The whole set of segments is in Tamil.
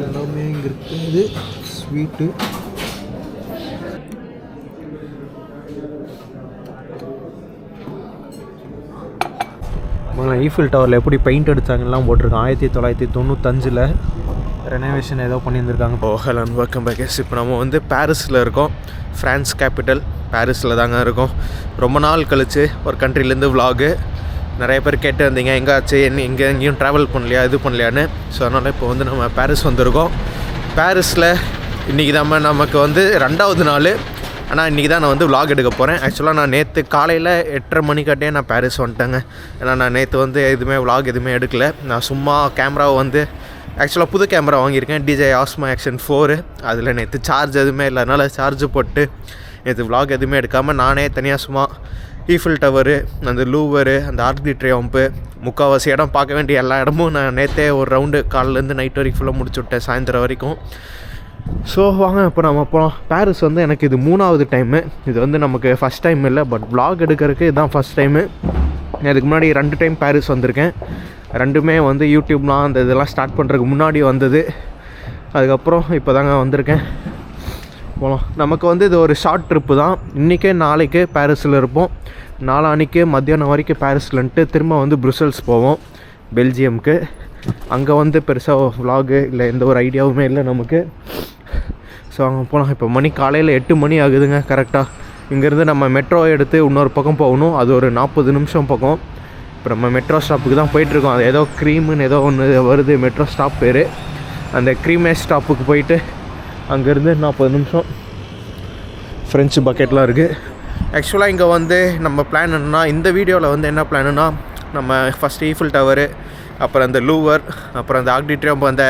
எல்லாமே இங்கே இருக்குது. ஸ்வீட்டு ஈஃபில் டவரில் எப்படி பெயிண்ட் அடித்தாங்கலாம் போட்டிருக்காங்க. 1995 ரெனோவேஷன் ஏதோ பண்ணியிருந்திருக்காங்க. Hello and welcome back. இப்போ நம்ம வந்து பாரிஸில் இருக்கோம். ஃப்ரான்ஸ் கேபிட்டல் பாரிஸில் தாங்க இருக்கோம். ரொம்ப நாள் கழிச்சு ஒரு கண்ட்ரிலேருந்து விலாகு. நிறைய பேர் கேட்டு இருந்தீங்க எங்கேயாச்சு எங்கேயும் ட்ராவல் பண்ணலையா இது பண்ணலையான்னு. ஸோ அதனால் இப்போ வந்து நம்ம பாரிஸ் வந்திருக்கோம். பாரிஸில் இன்றைக்கி நமக்கு வந்து 2வது நாள். ஆனால் இன்றைக்கி தான் நான் வந்து விலாக் எடுக்க போகிறேன். ஆக்சுவலாக நான் நேற்று காலையில் 8:30 மணிக்காட்டே நான் பாரிஸ் வந்துட்டேங்க. ஏன்னா நான் நேற்று வந்து எதுவுமே விலாக் எதுவுமே எடுக்கலை. நான் சும்மா கேமராவை வந்து ஆக்சுவலாக புது கேமரா வாங்கியிருக்கேன், DJI Osmo Action 4. அதில் நேற்று சார்ஜ் எதுவுமே இல்லை. அதனால் சார்ஜ் போட்டு நேற்று விலாக் எதுவுமே எடுக்காமல் நானே தனியாக சும்மா ஈஃபில் டவரு, அந்த லூவரு, அந்த ஆர்க் தி ட்ரையம்ப்பு, முக்கால்வாசி இடம் பார்க்க வேண்டிய எல்லா இடமும் நான் நேற்றே ஒரு ரவுண்டு காலிலேருந்து நைட் வரைக்கும் ஃபுல்லாக முடிச்சு விட்டேன், சாயந்தரம் வரைக்கும். ஸோ வாங்க இப்போ நம்ம போகிறோம். பாரிஸ் வந்து எனக்கு இது 3வது டைமு. இது வந்து நமக்கு ஃபஸ்ட் டைம் இல்லை, பட் விலாக் எடுக்கிறதுக்கு இதுதான் ஃபஸ்ட் டைமு. அதுக்கு முன்னாடி 2 டைம் பாரிஸ் வந்திருக்கேன். 2மே வந்து யூடியூப்லாம் அந்த இதெல்லாம் ஸ்டார்ட் பண்ணுறதுக்கு முன்னாடி வந்தது. அதுக்கப்புறம் இப்போ தாங்க வந்திருக்கேன். போகலாம். நமக்கு வந்து இது ஒரு ஷார்ட் ட்ரிப்பு தான். இன்றைக்கே நாளைக்கு பாரிஸில் இருப்போம். நாளான்னைக்கு மத்தியானம் வரைக்கும் பாரிஸ்லன்ட்டு திரும்ப வந்து ப்ருசல்ஸ் போவோம், பெல்ஜியமுக்கு. அங்கே வந்து பெருசாக விலாகு இல்லை எந்த ஒரு ஐடியாவுமே இல்லை நமக்கு. ஸோ அங்கே போகலாம். இப்போ காலையில் 8 மணி ஆகுதுங்க கரெக்டாக. இங்கேருந்து நம்ம மெட்ரோ எடுத்து இன்னொரு பக்கம் போகணும். அது ஒரு 40 நிமிஷம் பக்கம். இப்போ நம்ம மெட்ரோ ஸ்டாப்புக்கு தான் போயிட்டுருக்கோம். அது ஏதோ க்ரீமுன்னு ஏதோ ஒன்று வருது மெட்ரோ ஸ்டாப் பேர். அந்த க்ரீமே ஸ்டாப்புக்கு போயிட்டு அங்கேருந்து 40 நிமிஷம். ஃப்ரெஞ்சு பக்கெட்லாம் இருக்குது. ஆக்சுவலாக இங்கே வந்து நம்ம பிளான் என்னென்னா, இந்த வீடியோவில் வந்து என்ன பிளானுன்னா, நம்ம ஃபஸ்ட் ஈஃபில் டவரு, அப்புறம் அந்த லூவர், அப்புறம் அந்த ஆர்க் தி ட்ரையம்ப், அந்த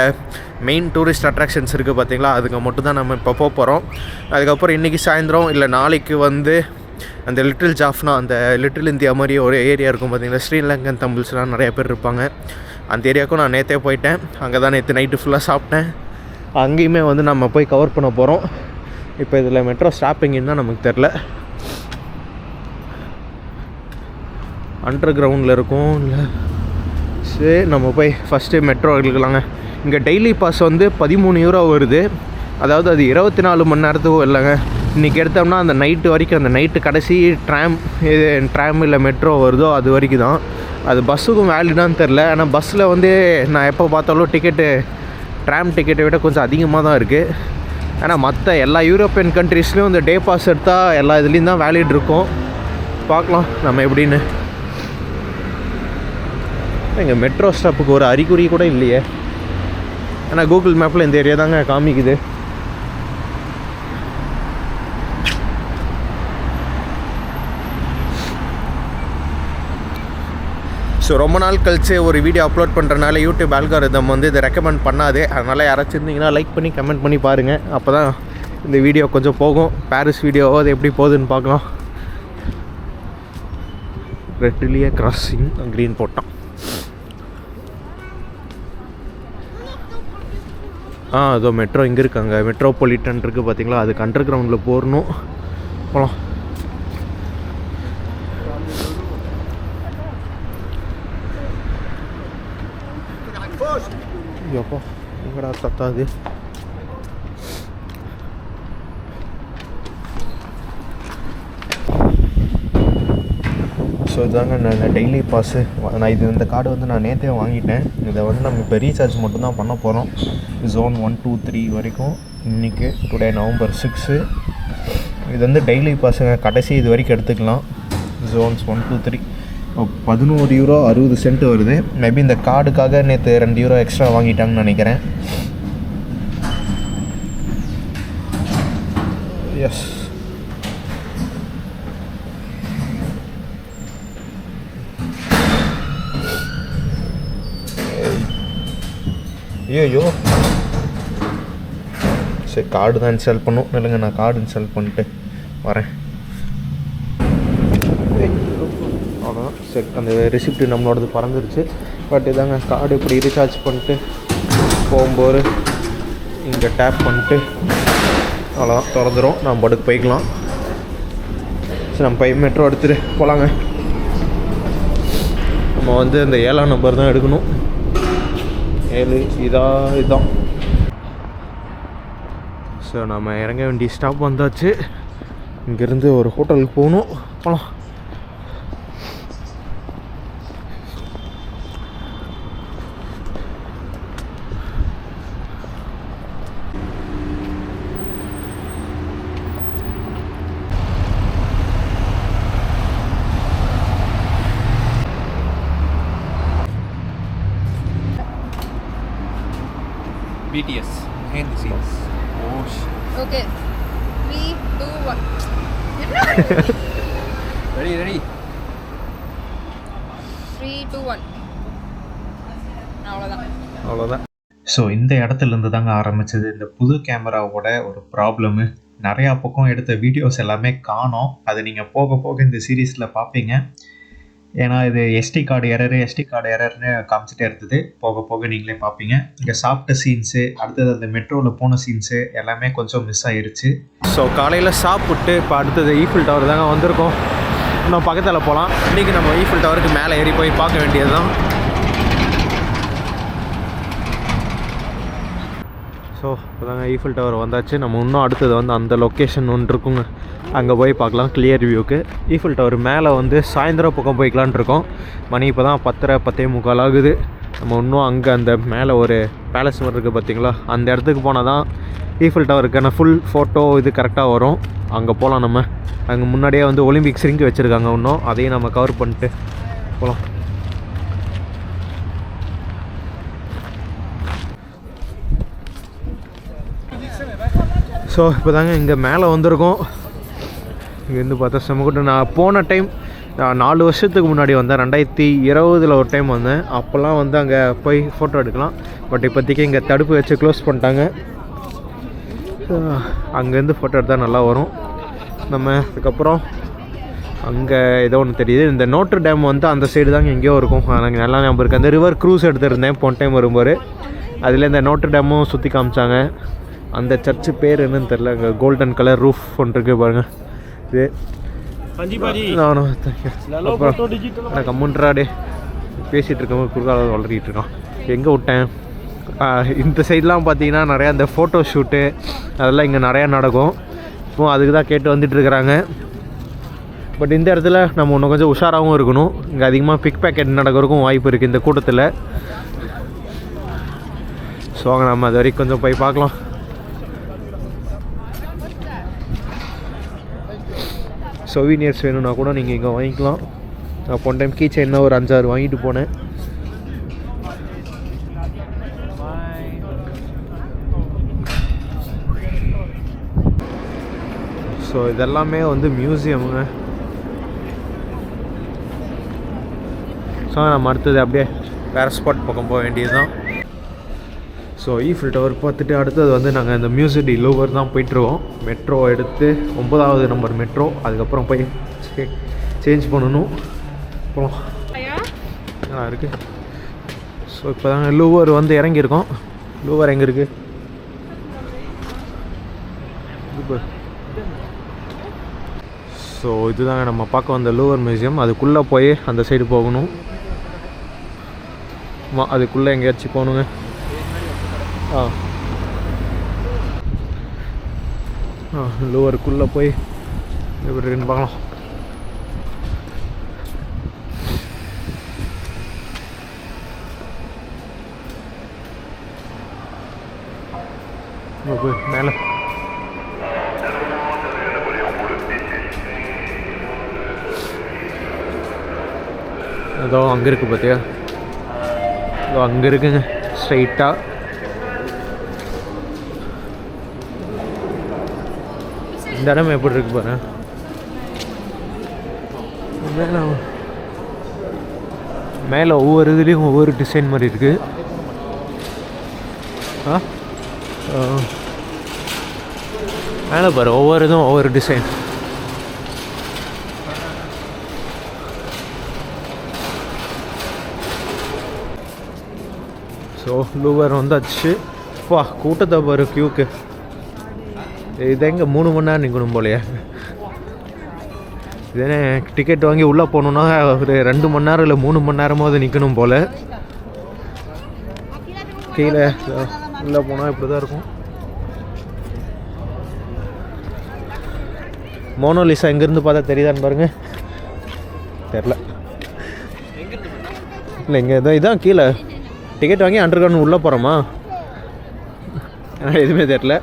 மெயின் டூரிஸ்ட் அட்ராக்ஷன்ஸ் இருக்குது பார்த்தீங்களா, அதுக்கு மட்டும் தான் நம்ம இப்போ போகிறோம். அதுக்கப்புறம் இன்றைக்கி சாயந்தரம் இல்லை நாளைக்கு வந்து அந்த லிட்டில் ஜாஃப்னா, அந்த லிட்டில் இந்தியா மாதிரி ஒரு ஏரியா இருக்கும் பார்த்தீங்களா, ஸ்ரீலங்கன் தமிழ்ஸ்லாம் நிறைய பேர் இருப்பாங்க. அந்த ஏரியாவுக்கும் நான் நேற்றே போயிட்டேன். அங்கே தான் நேற்று நைட்டு ஃபுல்லாக சாப்பிட்டேன். அங்கேயுமே வந்து நம்ம போய் கவர் பண்ண போகிறோம். இப்போ இதில் மெட்ரோ ஸ்டாப்பிங்ன்னு தான் நமக்கு தெரில. அண்டர் கிரவுண்டில் இருக்கும் இல்லை. சரி நம்ம போய் ஃபஸ்ட்டு மெட்ரோ எடுக்கலாங்க. இங்கே டெய்லி பாஸ் வந்து 13 யூரோ வருது. அதாவது அது 24 மணி நேரத்துக்கும் இல்லைங்க. இன்றைக்கி எடுத்தோம்னா அந்த நைட்டு வரைக்கும், அந்த நைட்டு கடைசி ட்ராம் இல்லை மெட்ரோ வருதோ அது வரைக்கும் தான். அது பஸ்ஸுக்கும் வேலிடான்னு தெரில. ஆனால் பஸ்ஸில் வந்து நான் எப்போ பார்த்தாலும் ட்ராம் டிக்கெட்டை விட கொஞ்சம் அதிகமாக தான் இருக்குது. ஆனால் மற்ற எல்லா யூரோப்பியன் கண்ட்ரீஸ்லேயும் இந்த டே பாஸ் எடுத்தால் எல்லா இதுலேயும் தான் வேலிட் இருக்கும். பார்க்கலாம் நம்ம எப்படின்னு. இங்கே மெட்ரோ ஸ்டாப்புக்கு ஒரு அறிகுறி கூட இல்லையே. ஆனால் கூகுள் மேப்பில் இந்த ஏரியா தாங்க காமிக்குது. ஸோ ரொம்ப நாள் கழிச்சு ஒரு வீடியோ அப்லோட் பண்ணுறதுனால யூடியூப் ஆல்காரிதம் வந்து இதை ரெக்கமெண்ட் பண்ணாது. அதனால் யாராச்சும் இருந்தீங்கன்னா லைக் பண்ணி கமெண்ட் பண்ணி பாருங்கள். அப்போ தான் இந்த வீடியோ கொஞ்சம் போகும். பாரிஸ் வீடியோ அது எப்படி போகுதுன்னு பார்க்கலாம். ரெட்லியே கிராசிங் க்ரீன் போட்டான். அதோ மெட்ரோ இங்கே இருக்காங்க. மெட்ரோபாலிட்டன் இருக்குது பார்த்தீங்களா, அதுக்கு அண்டர் கிரவுண்டில் போகணும். போகலாம். ஐயோப்பா எங்கடா சத்தாது. ஸோ இதாங்க நான் டெய்லி பாஸு. நான் இந்த கார்டு வந்து நான் நேற்றே வாங்கிட்டேன். இதை வந்து நம்ம இப்போ ரீசார்ஜ் மட்டும்தான் பண்ண போகிறோம். Zone 1, 2, 3 வரைக்கும். இன்றைக்கி டுடே November 6. இது வந்து டெய்லி பாஸுங்க. கடைசி இது வரைக்கும் எடுத்துக்கலாம். Zones 1, 2, 3 11 யூரோ 60 சென்ட் வருது. மேபி இந்த கார்டுக்காக நேற்று 2 யூரோ எக்ஸ்ட்ரா வாங்கிட்டாங்கன்னு நினைக்கிறேன். எஸ் ஐயோ சரி, கார்டு தான் இன்ஸ்டால் பண்ணும். இல்லைங்க, நான் கார்டு இன்ஸ்டால் பண்ணிட்டு வரேன். அவ்வளோதான். சரி, அந்த ரெசிப்ட் நம்மளோடது பறந்துருச்சு. பட் இதாங்க கார்டு இப்படி ரீசார்ஜ் பண்ணிட்டு போகும்போது இங்கே டேப் பண்ணிட்டு அவ்வளோதான் திறந்துடும். நம்ம படுக்கு போய்க்கலாம். சரி, நம்ம போய் மெட்ரோ எடுத்துகிட்டு போகலாங்க. நம்ம வந்து இந்த 7ஆம் நம்பர் தான் எடுக்கணும். 7 இதுதான். ஸோ நம்ம இறங்க வேண்டிய ஸ்டாப் வந்தாச்சு. இங்கேருந்து ஒரு ஹோட்டலுக்கு போகணும். போகலாம். BTS behind the scenes. Oh shit. Okay. 3, 2, 1. Ready. 3, 2, 1. அவ்வளோதான். ஸோ இந்த இடத்துலேருந்து தாங்க ஆரம்பித்தது இந்த புது கேமராவோட ஒரு ப்ராப்ளமு. நிறையா பக்கம் எடுத்த வீடியோஸ் எல்லாமே காணோம். அது நீங்கள் போக போக இந்த சீரீஸில் பார்ப்பீங்க. ஏன்னா இது எஸ்டி கார்டு எரர்னு காமிச்சிட்டே இருந்தது. போக போக நீங்களே பார்ப்பீங்க. இங்கே சாப்பிட்ட சீன்ஸு, அடுத்தது அந்த மெட்ரோவில் போன சீன்ஸு எல்லாமே கொஞ்சம் மிஸ் ஆகிருச்சு. ஸோ காலையில் சாப்பிட்டு இப்போ அடுத்தது ஈஃபில் டவர் தாங்க வந்திருக்கோம். இன்னும் பக்கத்தில் போகலாம். இன்றைக்கி நம்ம ஈஃபில் டவருக்கு மேலே ஏறி போய் பார்க்க வேண்டியது தான். ஸோ இப்போ தாங்க ஈஃபில் டவர் வந்தாச்சு. நம்ம இன்னும் அடுத்தது வந்து அந்த லொக்கேஷன் ஒன்று இருக்குங்க, அங்கே போய் பார்க்கலாம் கிளியர் வியூக்கு. ஈஃபில் டவர் மேலே வந்து சாயந்தரம் பக்கம் போய்க்கலான் இருக்கோம். மணி இப்போ தான் 10:45 ஆகுது. நம்ம இன்னும் அங்கே அந்த மேலே ஒரு பேலஸ் மாதிரி இருக்குது பார்த்தீங்களா, அந்த இடத்துக்கு போனால் தான் ஈஃபில் டவருக்கான ஃபுல் ஃபோட்டோ இது கரெக்டாக வரும். அங்கே போகலாம். நம்ம அங்கே முன்னாடியே வந்து ஒலிம்பிக்ஸ் ரிங்க் வச்சுருக்காங்க. இன்னும் அதையும் நம்ம கவர் பண்ணிட்டு போகலாம். ஸோ இப்போ தாங்க இங்கே மேலே வந்திருக்கோம். இங்கேருந்து பார்த்தா செம்மக்கூட்டம். நான் போன டைம் 4 வருஷத்துக்கு முன்னாடி வந்தேன், 2020 ஒரு டைம் வந்தேன். அப்போல்லாம் வந்து அங்கே போய் ஃபோட்டோ எடுக்கலாம். பட் இப்போதைக்கு இங்கே தடுப்பு வச்சு க்ளோஸ் பண்ணிட்டாங்க. அங்கேருந்து ஃபோட்டோ எடுத்தால் நல்லா வரும். நம்ம அதுக்கப்புறம் அங்கே ஏதோ ஒன்று தெரியுது, இந்த நோட்ரு டேம் வந்து அந்த சைடு தாங்க எங்கேயோ இருக்கும். எனக்கு நல்லா ஞாபகம் இருக்குது. அந்த ரிவர் க்ரூஸ் எடுத்துருந்தேன் போன டைம் வரும்போது. அதில் இந்த நோட்ரு டேமும் சுற்றி காமிச்சாங்க. அந்த சர்ச்சு பேர் என்னன்னு தெரில. அங்கே கோல்டன் கலர் ரூஃப் ஒன்று இருக்குது பாருங்கள். இது அப்புறம் கம்முன்றாடே பேசிகிட்டு இருக்கவங்க குறுக்கால வளர்த்திட்டு இருக்கான். எங்கே விட்டேன்? இந்த சைட்லாம் பார்த்தீங்கன்னா நிறையா இந்த ஃபோட்டோ ஷூட்டு அதெல்லாம் இங்கே நிறையா நடக்கும். இப்போ அதுக்கு தான் கேட்டு வந்துட்டுருக்குறாங்க. பட் இந்த இடத்துல நம்ம இன்னும் கொஞ்சம் உஷாராகவும் இருக்கணும். இங்கே அதிகமாக பிக் பேக்கெட் நடக்கிறதுக்கும் வாய்ப்பு இருக்குது இந்த கூட்டத்தில். ஸோ அங்கே நம்ம அது வரைக்கும் கொஞ்சம் போய் பார்க்கலாம். சொவீனியர்ஸ் வேணும்னா கூட நீங்கள் இங்கே வாங்கிக்கலாம். நான் போன டைம் கீ செயின்னா ஒரு 5-6 வாங்கிட்டு போனேன். ஸோ இதெல்லாமே வந்து மியூசியமுங்க. ஸோ நம்ம அடுத்தது அப்படியே வேறு ஸ்பாட் பக்கம் போக வேண்டியது தான். ஸோ ஈஃபில் டவர் பார்த்துட்டு அடுத்தது வந்து நாங்கள் இந்த மியூசிட்டி லூவர் தான் போயிட்டுருக்கோம். மெட்ரோ எடுத்து 9வது நம்பர் மெட்ரோ, அதுக்கப்புறம் போய் சேஞ்ச் பண்ணணும். அப்புறம் நல்லா இருக்குது. ஸோ இப்போ தாங்க லூவர் வந்து இறங்கியிருக்கோம். லூவர் எங்கே இருக்குது? ஸோ இதுதாங்க நம்ம பார்க்க வந்த லூவர் மியூசியம். அதுக்குள்ளே போய் அந்த சைடு போகணும். அதுக்குள்ளே எங்கேயாச்சும் போகணுங்க. லூவருக்குள்ளே போய் எப்படி இருக்குன்னு பார்க்கலாம். மேலே ஏதோ அங்கே இருக்குது பார்த்தியா, ஏதோ அங்கே இருக்குங்க ஸ்ட்ரைட்டாக. இந்த இடம் எப்படி இருக்கு பாரு. மேலே ஒவ்வொரு இதுலேயும் ஒவ்வொரு டிசைன் மாதிரி இருக்குது. மேலே பாரு, ஒவ்வொரு இதுவும் ஒவ்வொரு டிசைன். ஸோ லூவர் வந்தாச்சு. வா கூட்டத்தை பாரு க்யூக்கு. இது எங்கே 3 மணி நேரம் நிற்கணும் போலையே. இதே டிக்கெட் வாங்கி உள்ளே போகணுன்னா ஒரு 2 மணி நேரம் இல்லை 3 மணி நேரமாவது நிற்கணும் போல். கீழே உள்ளே போனால் இப்படி தான் இருக்கும். மோனோலிசா எங்கேருந்து பார்த்தா தெரியுதான்னு பாருங்கள். தெரில. இல்லை இங்கே இதான் கீழே டிக்கெட் வாங்கி அண்டர் கிரவுண்ட் உள்ளே போகிறோமா? எதுவுமே தெரில.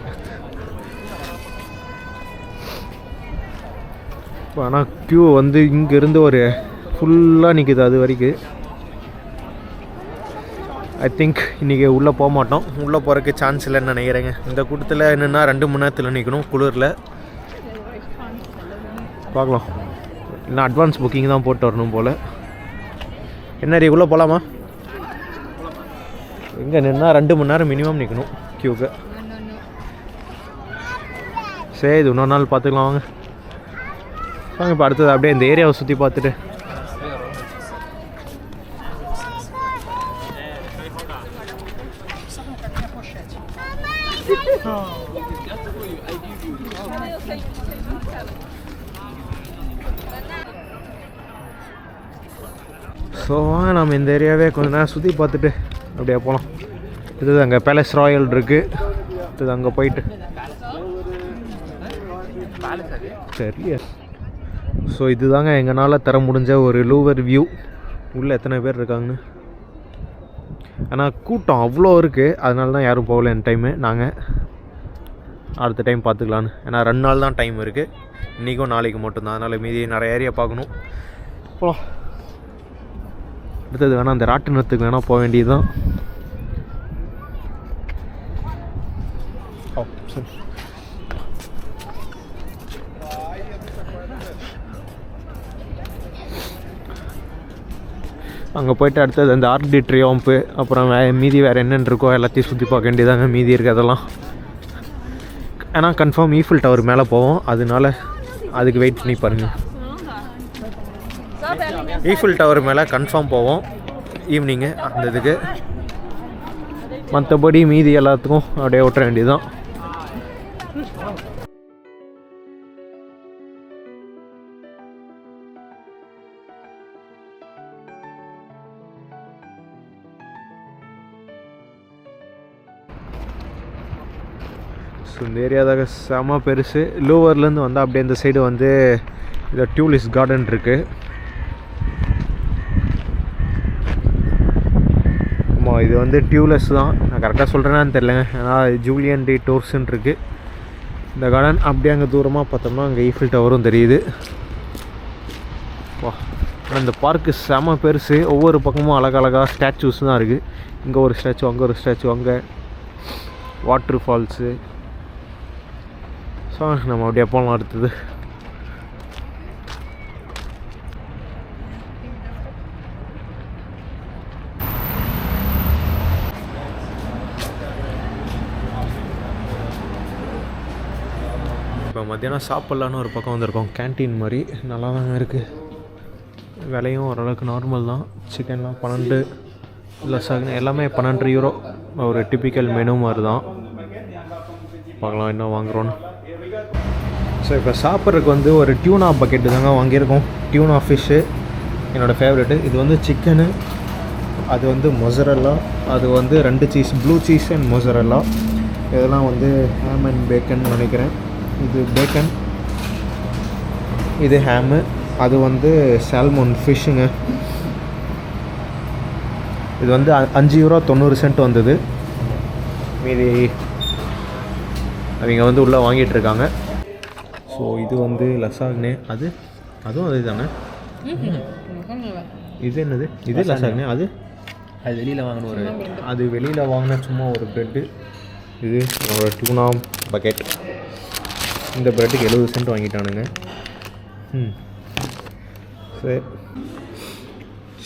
ஆனால் க்யூ வந்து இங்கேருந்து ஒரு ஃபுல்லாக நிற்குது அது வரைக்கும். ஐ திங்க் இன்றைக்கி உள்ளே போக மாட்டோம். உள்ளே போகிறதுக்கு சான்ஸ் இல்லைன்னு நினைக்கிறேங்க. இந்த கூட்டத்தில் என்னென்னா 2 மணி நேரத்தில் நிற்கணும் குளிரில். பார்க்கலாம். இல்லை அட்வான்ஸ் புக்கிங் தான் போட்டு வரணும் போல். என்ன உள்ளே போகலாமா? எங்கே நின்னா 2 மணி நேரம் மினிமம் நிற்கணும் க்யூக்கு. சரி இது இன்னொரு நாள் பார்த்துக்கலாம் வாங்க. வாங்க இப்போ அடுத்தது அப்படியே இந்த ஏரியாவை சுற்றி பார்த்துட்டு ஸோ வாங்க நம்ம இந்த ஏரியாவே கொஞ்சம் நேரம் சுற்றி பார்த்துட்டு அப்படியே போகலாம். இது அங்கே பேலஸ் ராயல் இருக்குது. இது அங்கே போயிட்டு சரி. ஸோ இதுதாங்க எங்களால் தர முடிஞ்ச ஒரு லூவர் வியூ. உள்ளே எத்தனை பேர் இருக்காங்கன்னு. ஆனால் கூட்டம் அவ்வளோ இருக்குது, அதனால தான் யாரும் போகல என் டைமு. நாங்கள் அடுத்த டைம் பார்த்துக்கலான்னு. ஏன்னா 2 நாள் தான் டைம் இருக்குது, இன்றைக்கும் நாளைக்கு மட்டும்தான். அதனால் மீதி நிறைய ஏரியா பார்க்கணும். போகலாம். அடுத்தது வேணால் அந்த ராட்டினத்துக்கு வேணால் போக வேண்டியது தான். சரி அங்கே போய்ட்டு அடுத்தது அந்த ஆர்க் டி ட்ரியோம்ப்பு, அப்புறம் மீதி வேறு என்னென்னு இருக்கோ எல்லாத்தையும் சுற்றி பார்க்க வேண்டியதாங்க. மீதி இருக்கிறதெல்லாம் ஏன்னா கன்ஃபார்ம் ஈஃபில் டவர் மேலே போவோம், அதனால அதுக்கு வெயிட் பண்ணி பாருங்கள். ஈஃபில் டவர் மேலே கன்ஃபார்ம் போவோம் ஈவினிங்கு அந்த இதுக்கு. மற்றபடி மீதி எல்லாத்துக்கும் அப்படியே விட்டுற வேண்டியதுதான். ஸோ இந்த ஏரியாதாக செம பெருசு. லூவர்லேருந்து வந்தால் அப்படியே இந்த சைடு வந்து இதை டியூலிஸ் கார்டன் இருக்குது. ஆமாம் இது வந்து டியூலிஸ் தான், நான் கரெக்டாக சொல்கிறேன்னு தெரியலங்க. ஏன்னா ஜூலியன் டி டோர்ஸ்ன்னு இருக்குது இந்த கார்டன். அப்படியே அங்கே தூரமாக பார்த்தோம்னா அங்கே ஈஃபில் டவரும் தெரியுது. வா இந்த பார்க்கு செம பெருசு. ஒவ்வொரு பக்கமும் அழகழகாக ஸ்டாச்சூஸ் தான் இருக்குது. இங்கே ஒரு ஸ்டாச்சு, அங்கே ஒரு ஸ்டாச்சு, அங்கே வாட்ரு ஃபால்ஸு. ஸோ நம்ம அப்படியே போகலாம். அடுத்தது இப்போ மத்தியானம் சாப்பிட்லான்னு ஒரு பக்கம் வந்திருக்கோம். கேன்டீன் மாதிரி நல்லா தாங்க இருக்குது. விலையும் ஓரளவுக்கு நார்மல் தான். சிக்கன்லாம் 12 லெஸ் எல்லாமே 12 யூரோ. ஒரு டிப்பிக்கல் மெனு மாதிரி தான். பார்க்கலாம் என்ன வாங்குகிறோன்னு. ஸோ இப்போ சாப்பிட்றதுக்கு வந்து ஒரு டியூனா பக்கெட்டு தாங்க வாங்கியிருக்கோம். டியூனா ஃபிஷ்ஷு என்னோடய ஃபேவரெட்டு. இது வந்து சிக்கனு, அது வந்து மொசரல்லா, அது வந்து 2 cheese, blue cheese and mozzarella. இதெல்லாம் வந்து ஹேம் அண்ட் பேக்கன் நினைக்கிறேன். இது பேக்கன், இது ஹேமு, அது வந்து சால்மோன் ஃபிஷ்ஷுங்க. இது வந்து 5 யூரோ 90 சென்ட் வந்தது. மீதி அவங்க வந்து உள்ளே வாங்கிட்டுருக்காங்க. ஸோ இது வந்து லசாக்னே, அதுவும் அது தானே. இது என்னது? இது லசாக்னே. அது வெளியில் வாங்கின ஒரு அது வெளியில் வாங்கின சும்மா ஒரு ப்ரெட்டு. இது ஒரு டியூனா பக்கெட். இந்த ப்ரெட்டுக்கு 70 சென்ட் வாங்கிட்டானுங்க. சரி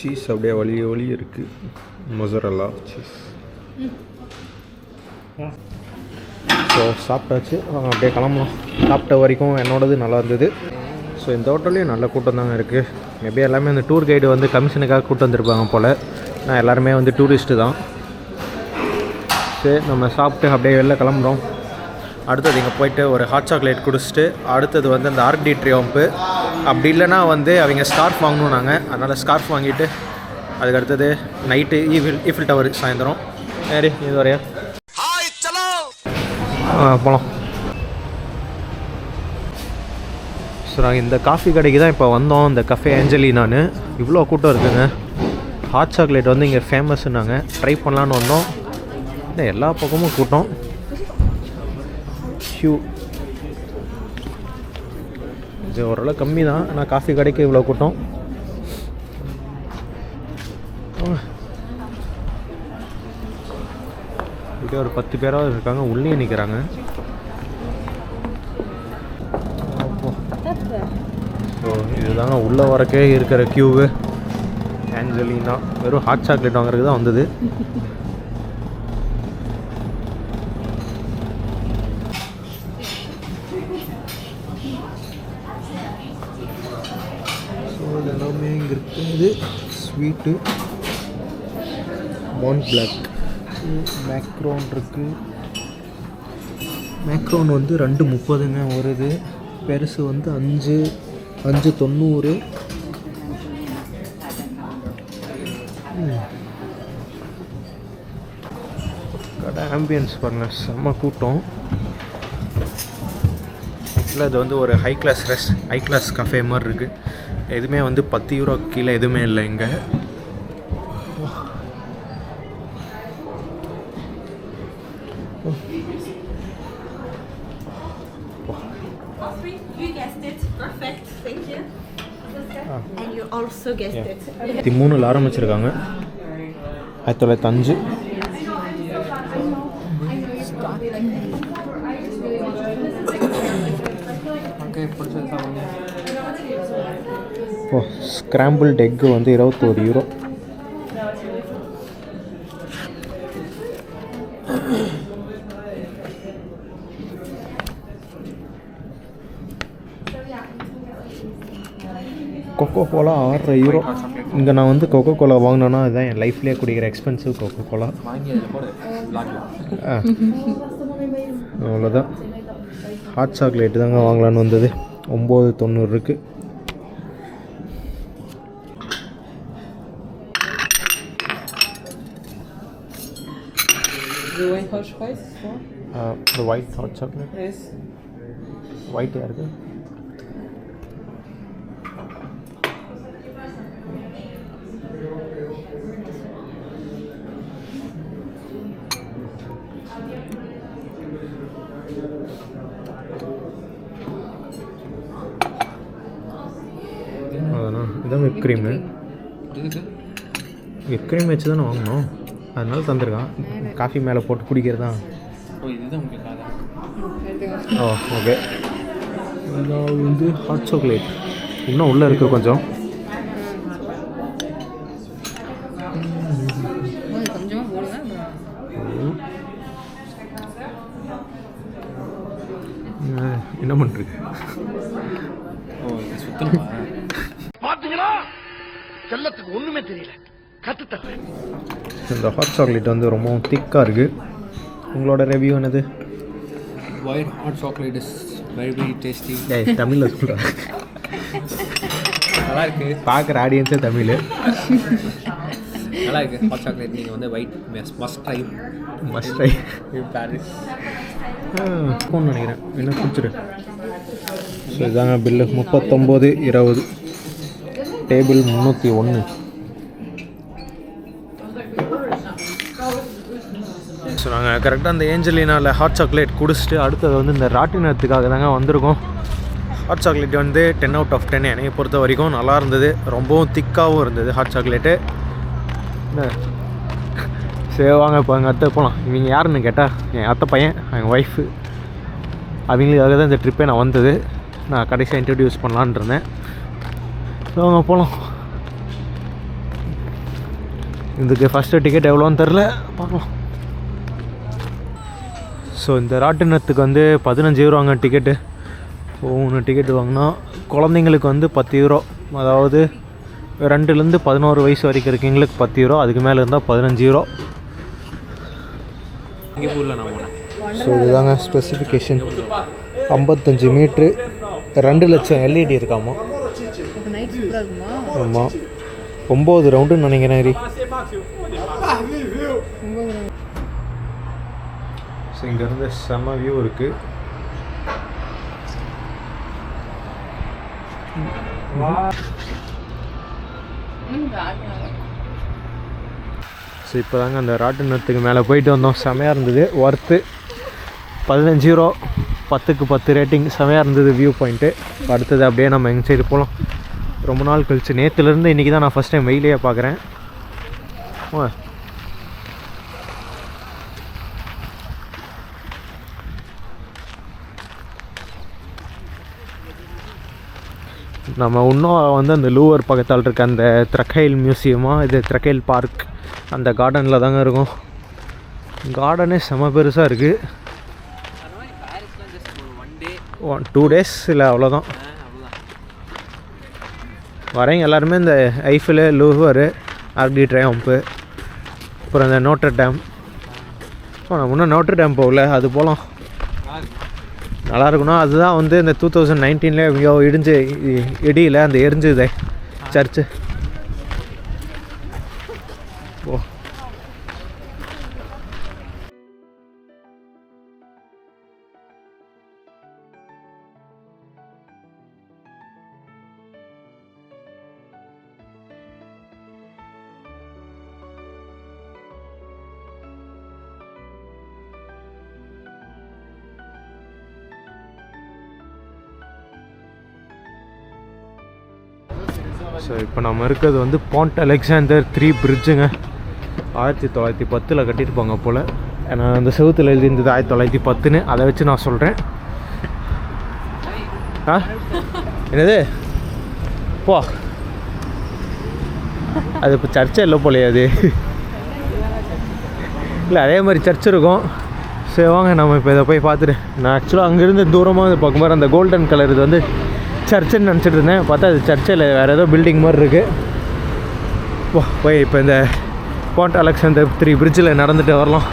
சீஸ் அப்படியே வழி இருக்குது. Mozzarella cheese. ஸோ சாப்பிட்டாச்சு, அப்படியே கிளம்பலாம். சாப்பிட்ட வரைக்கும் என்னோடது நல்லா இருந்தது. ஸோ இந்த ஹோட்டல்லையும் நல்ல கூட்டம் தாங்க இருக்குது. மேபி எல்லாமே அந்த டூர் கைடு வந்து கமிஷனுக்காக கூட்டம் வந்திருப்பாங்க போல். நான் எல்லாருமே வந்து டூரிஸ்ட்டு தான். சரி நம்ம சாப்பிட்டு அப்படியே வெளில கிளம்புறோம். அடுத்தது இங்கே போய்ட்டு ஒரு ஹாட் சாக்லேட் குடிச்சிட்டு அடுத்தது வந்து அந்த ஆர்க் டி ட்ரியோம்ப்பு, அப்படி இல்லைனா வந்து அவங்க ஸ்கார்ஃப் வாங்கணும். நாங்கள் அதனால் ஸ்கார்ஃப் வாங்கிட்டு அதுக்கு அடுத்தது நைட்டு ஈஃபில் டவர் சாயந்தரம். சரி இது வரையா போகலாம். நாங்கள் இந்த காஃபி கடைக்கு தான் இப்போ வந்தோம், இந்த கஃபே ஏஞ்சலினான்னு. இவ்வளோ கூட்டம் இருக்குங்க. ஹாட் சாக்லேட் வந்து இங்கே ஃபேமஸ்னாங்க, ட்ரை பண்ணலான்னு வந்தோம். இல்லை எல்லா பக்கமும் கூட்டம். இது ஓரளவு கம்மி தான், ஆனால் காஃபி கடைக்கு இவ்வளோ கூட்டம். இப்படி ஒரு 10 பேராவது இருக்காங்க, உள்ளே நிற்கிறாங்க. ஸோ இதுதாங்க உள்ளே வரக்கே இருக்கிற க்யூவு. ஏஞ்சலினா வெறும் ஹாட் சாக்லேட் வாங்குறதுக்கு தான் வந்தது. ஸோ இதெல்லாமே இங்கே இருக்குது. ஸ்வீட்டு, மாண்ட் பிளாக், மேக்ரோன் இருக்குது. மேக்ரோன் வந்து 2.30ங்க வருது. பெருசு வந்து 5.90. கடை ஆம்பியன்ஸ் பாருங்கள், செம்ம கூட்டம். ஆக்சுவலாக இது வந்து ஒரு ஹை கிளாஸ் கஃபே மாதிரி இருக்குது. எதுவுமே வந்து 10 யூரோ கீழே எதுவுமே இல்லை இங்கே. Perfect, thank you. And you also guessed it. 3 ஆரம்பிச்சிருக்காங்க. 1905. ஸ்க்ராம்பிள்ட் எக்கு வந்து 21 யூரோ. Coca Cola 6 euro. இங்கே நான் வந்து கொக்கோ கோலா வாங்கினேன்னா அதுதான் என் லைஃப்லேயே குடிக்கிற எக்ஸ்பென்சிவ் கொக்கோ கோலா. அவ்வளோதான். ஹாட் சாக்லேட்டு தாங்க வாங்கலான்னு வந்தது. 9.90 இருக்குது. White hot chocolate. ஒயிட் யாருக்கு? இதான் விப் க்ரீமு. விப் க்ரீம் வச்சு தானே வாங்கினோம், அதனால தந்துருக்கான். காஃபி மேலே போட்டு குடிக்கிறது தான். ஓ ஓகே. இதான் வந்து ஹாட் சாக்லேட். இன்னும் உள்ளே இருக்குது கொஞ்சம். என்ன பண்ணுறது? செல்லத்துக்கு ஒண்ணுமே தெரியல, கத்துத்தரேன். இந்த ஹாட் சாக்லேட் வந்து ரொம்ப திக்காக இருக்குது. உங்களோட ரிவ்யூ என்னது? White hot chocolate is very very tasty. தமிழில் சொல்கிறேன். நல்லா இருக்குது. பார்க்குற ஆடியன்ஸே தமிழ். நல்லா இருக்குது ஹாட் சாக்லேட். நீங்கள் வந்து white must try Paris. Phone நினைக்கிறேன், என்ன குடிச்சிரு. ஸோ இதாங்க பில்லு. 39.20. டேபிள் 301. ஸோ நாங்கள் கரெக்டாக அந்த ஏஞ்சலினாவில் ஹாட் சாக்லேட் குடிச்சிட்டு அடுத்தது வந்து இந்த ராட்டினத்துக்காக தாங்க வந்திருக்கோம். ஹாட் சாக்லேட் வந்து 10 out of 10 என்னையை பொறுத்த வரைக்கும் நல்லா இருந்தது. ரொம்பவும் திக்காகவும் இருந்தது ஹாட் சாக்லேட்டு. சரி வாங்க இப்போ எங்கள் அத்தை போகலாம். இவங்க யாருன்னு கேட்டால் என் அத்தை பையன், எங்கள் ஒய்ஃபு. அவங்களுக்காக தான் இந்த ட்ரிப்பே நான் வந்தது. நான் கடைசியாக இன்ட்ரடியூஸ் பண்ணலான் இருந்தேன். ஸோ அவங்க போகலாம். இதுக்கு ஃபஸ்ட்டு டிக்கெட் எவ்வளோன்னு தெரில, பார்க்கலாம். ஸோ இந்த ராட்டினத்துக்கு வந்து 15 யூரோங்க டிக்கெட்டு. 3 டிக்கெட்டு வாங்கினா குழந்தைங்களுக்கு வந்து 10 யூரோ. அதாவது 2லேருந்து 11 வயசு வரைக்கும் இருக்கீங்களுக்கு 10 யூரோ. அதுக்கு மேலே இருந்தால் 15 யூரோ. ஸோ இதுதாங்க ஸ்பெசிஃபிகேஷன். 55 மீட்ரு, 2 லட்சம் எல்இடி இருக்காமா. ஆமாம், 9 ரவுண்டுன்னு நினைக்கிறேன். ஸோ இங்கேருந்து செம்ம வியூ இருக்குது. ஸோ இப்போ தாங்க அந்த ராட்டினத்துக்கு மேலே போயிட்டு வந்தோம். செமையாக இருந்தது, ஒர்த்து. 15 euro, 10க்கு 10 rating. செமையாக இருந்தது வியூ பாயிண்ட்டு. அடுத்தது அப்படியே நம்ம எங்கள் சைடு போகலாம். ரொம்ப நாள் கழிச்சு, நேற்றுலேருந்து இன்றைக்கி தான் நான் ஃபஸ்ட் டைம் வெயிலே பார்க்குறேன். நம்ம இன்னும் வந்து அந்த லூவர் பக்கத்தால் இருக்க அந்த த்ரக்கைல் மியூசியமாக, இது த்ரக்கைல் பார்க், அந்த கார்டனில் தாங்க இருக்கும். கார்டனே செம பெருசாக இருக்குது. 2 days இல்லை, அவ்வளோதான். வரேங்க எல்லாருமே இந்த ஐஃபில், லூவர், ஆர்க் டி ட்ரையம்ப்பு, அப்புறம் இந்த நோட்டர் டேம். நம்ம இன்னும் நோட்டர் டேம் போகல, அது போகலாம். நல்லா இருக்கணும். அதுதான் வந்து இந்த 2019 எங்கேயோ இடியில் அந்த எரிஞ்சுதே சர்ச்சு. ஓ ஸோ இப்போ நம்ம இருக்கிறது வந்து பாண்ட் அலெக்சாண்டர் 3 பிரிட்ஜுங்க. 1910 கட்டியிருப்பாங்க போல். ஏன்னா அந்த செவுத்தில் எழுதியிருந்தது 1910ன்னு, அதை வச்சு நான் சொல்கிறேன். என்னது போ, அது இப்போ சர்ச்சே இல்லை போலையே அது. இல்லை அதே மாதிரி சர்ச் இருக்கும். சரி வாங்க நம்ம இப்போ இதை போய் பார்த்துட்டு. நான் ஆக்சுவலாக அங்கேருந்து தூரமாக வந்து பார்க்கும்போது அந்த கோல்டன் கலர் இது வந்து சர்ச்சுன்னு நினச்சிட்டு இருந்தேன். பார்த்தா அது சர்ச்சில் வேறு ஏதோ பில்டிங் மாதிரி இருக்குது. போய் இப்போ இந்த பாண்ட் அலெக்சாண்டர் 3 பிரிட்ஜில் நடந்துட்டு வரலாம்.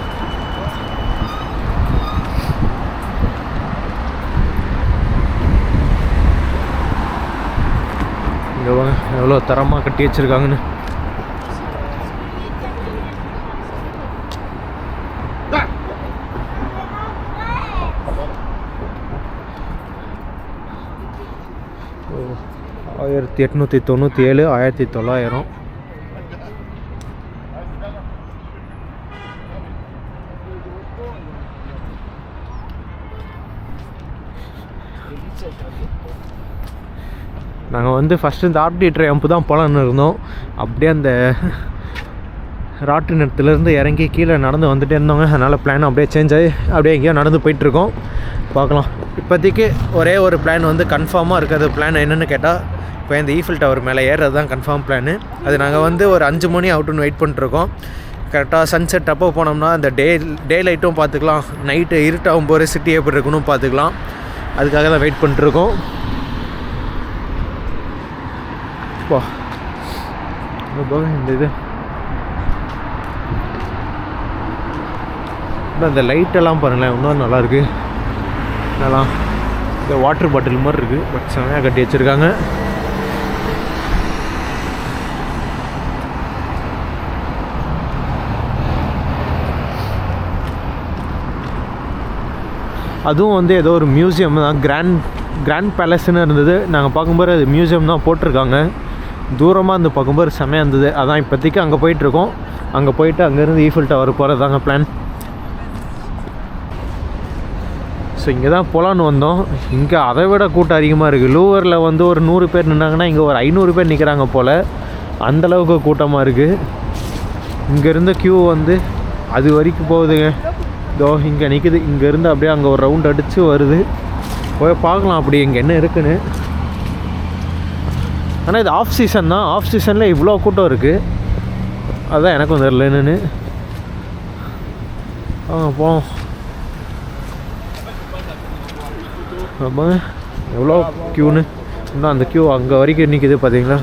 இங்கே வாங்க எவ்வளோ தரமாக கட்டி வச்சுருக்காங்கன்னு. ஓ 1897, 1900. நாங்கள் வந்து ஃபஸ்ட்டு இந்த ஆர்க் டி ட்ரையம்ப்பு தான் போகலான்னு இருந்தோம். அப்படியே அந்த ராட்டினத்துலேருந்து இறங்கி கீழே நடந்து வந்துட்டே இருந்தோங்க. அதனால் பிளான் அப்படியே சேஞ்ச் ஆகி அப்படியே எங்கேயோ நடந்து போயிட்டுருக்கோம். பார்க்கலாம். இப்போதைக்கு ஒரே ஒரு பிளான் வந்து கன்ஃபார்மாக இருக்கிறது. பிளான் என்னென்னு கேட்டால், இப்போ இந்த ஈஃபில் டவர் மேலே ஏறுறது தான் கன்ஃபார்ம் பிளானு. அது நாங்கள் வந்து ஒரு 5 மணி அவுட்டுன்னு வெயிட் பண்ணிட்டுருக்கோம். கரெக்டாக சன்செட் அப்போ போனோம்னா அந்த டே லைட்டும் பார்த்துக்கலாம், நைட்டு இருட்டாகும் போகிற சிட்டி எப்படி இருக்குன்னு பார்த்துக்கலாம். அதுக்காக தான் வெயிட் பண்ணிட்டுருக்கோம். இந்த இது இந்த லைட்டெல்லாம் பாருங்களேன், இன்னும் நல்லாயிருக்கு. நல்லா இந்த வாட்டர் பாட்டில் மாதிரி இருக்குது, பட் செமையாக கட்டி வச்சுருக்காங்க. அதுவும் வந்து ஏதோ ஒரு மியூசியம் தான், கிராண்ட் பேலஸ்ன்னு இருந்தது. நாங்கள் பார்க்கும்போது அது மியூசியம் தான் போட்டிருக்காங்க. தூரமாக இருந்து பார்க்கும்போது செமையாக இருந்தது. அதான் இப்போதைக்கு அங்கே போயிட்டுருக்கோம். அங்கே போயிட்டு அங்கேருந்து ஈஃபில் டவர் போகிறது தாங்க பிளான். ஸோ இங்கே தான் போகலான்னு வந்தோம். இங்கே அதை விட கூட்டம் அதிகமாக இருக்குது. லூவரில் வந்து ஒரு 100 பேர் நின்னாங்கன்னா இங்கே ஒரு 500 பேர் நிற்கிறாங்க போல். அந்தளவுக்கு கூட்டமாக இருக்குது. இங்கேருந்து க்யூ வந்து அது வரைக்கும் போகுதுங்க. இதோ இங்கே நிற்குது. இங்கேருந்து அப்படியே அங்கே ஒரு ரவுண்ட் அடித்து வருது. போய் பார்க்கலாம் அப்படி இங்கே என்ன இருக்குன்னு. ஆனால் இது ஆஃப் சீசன் தான். ஆஃப் சீசனில் இவ்வளோ கூட்டம் இருக்குது. அதுதான் எனக்கும் தெரியல என்னென்னு. போவோம். ஆமாங்க எவ்வளோ க்யூன்னு. இன்னும் அந்த க்யூ அங்கே வரைக்கும் நிற்கிது பார்த்தீங்களா.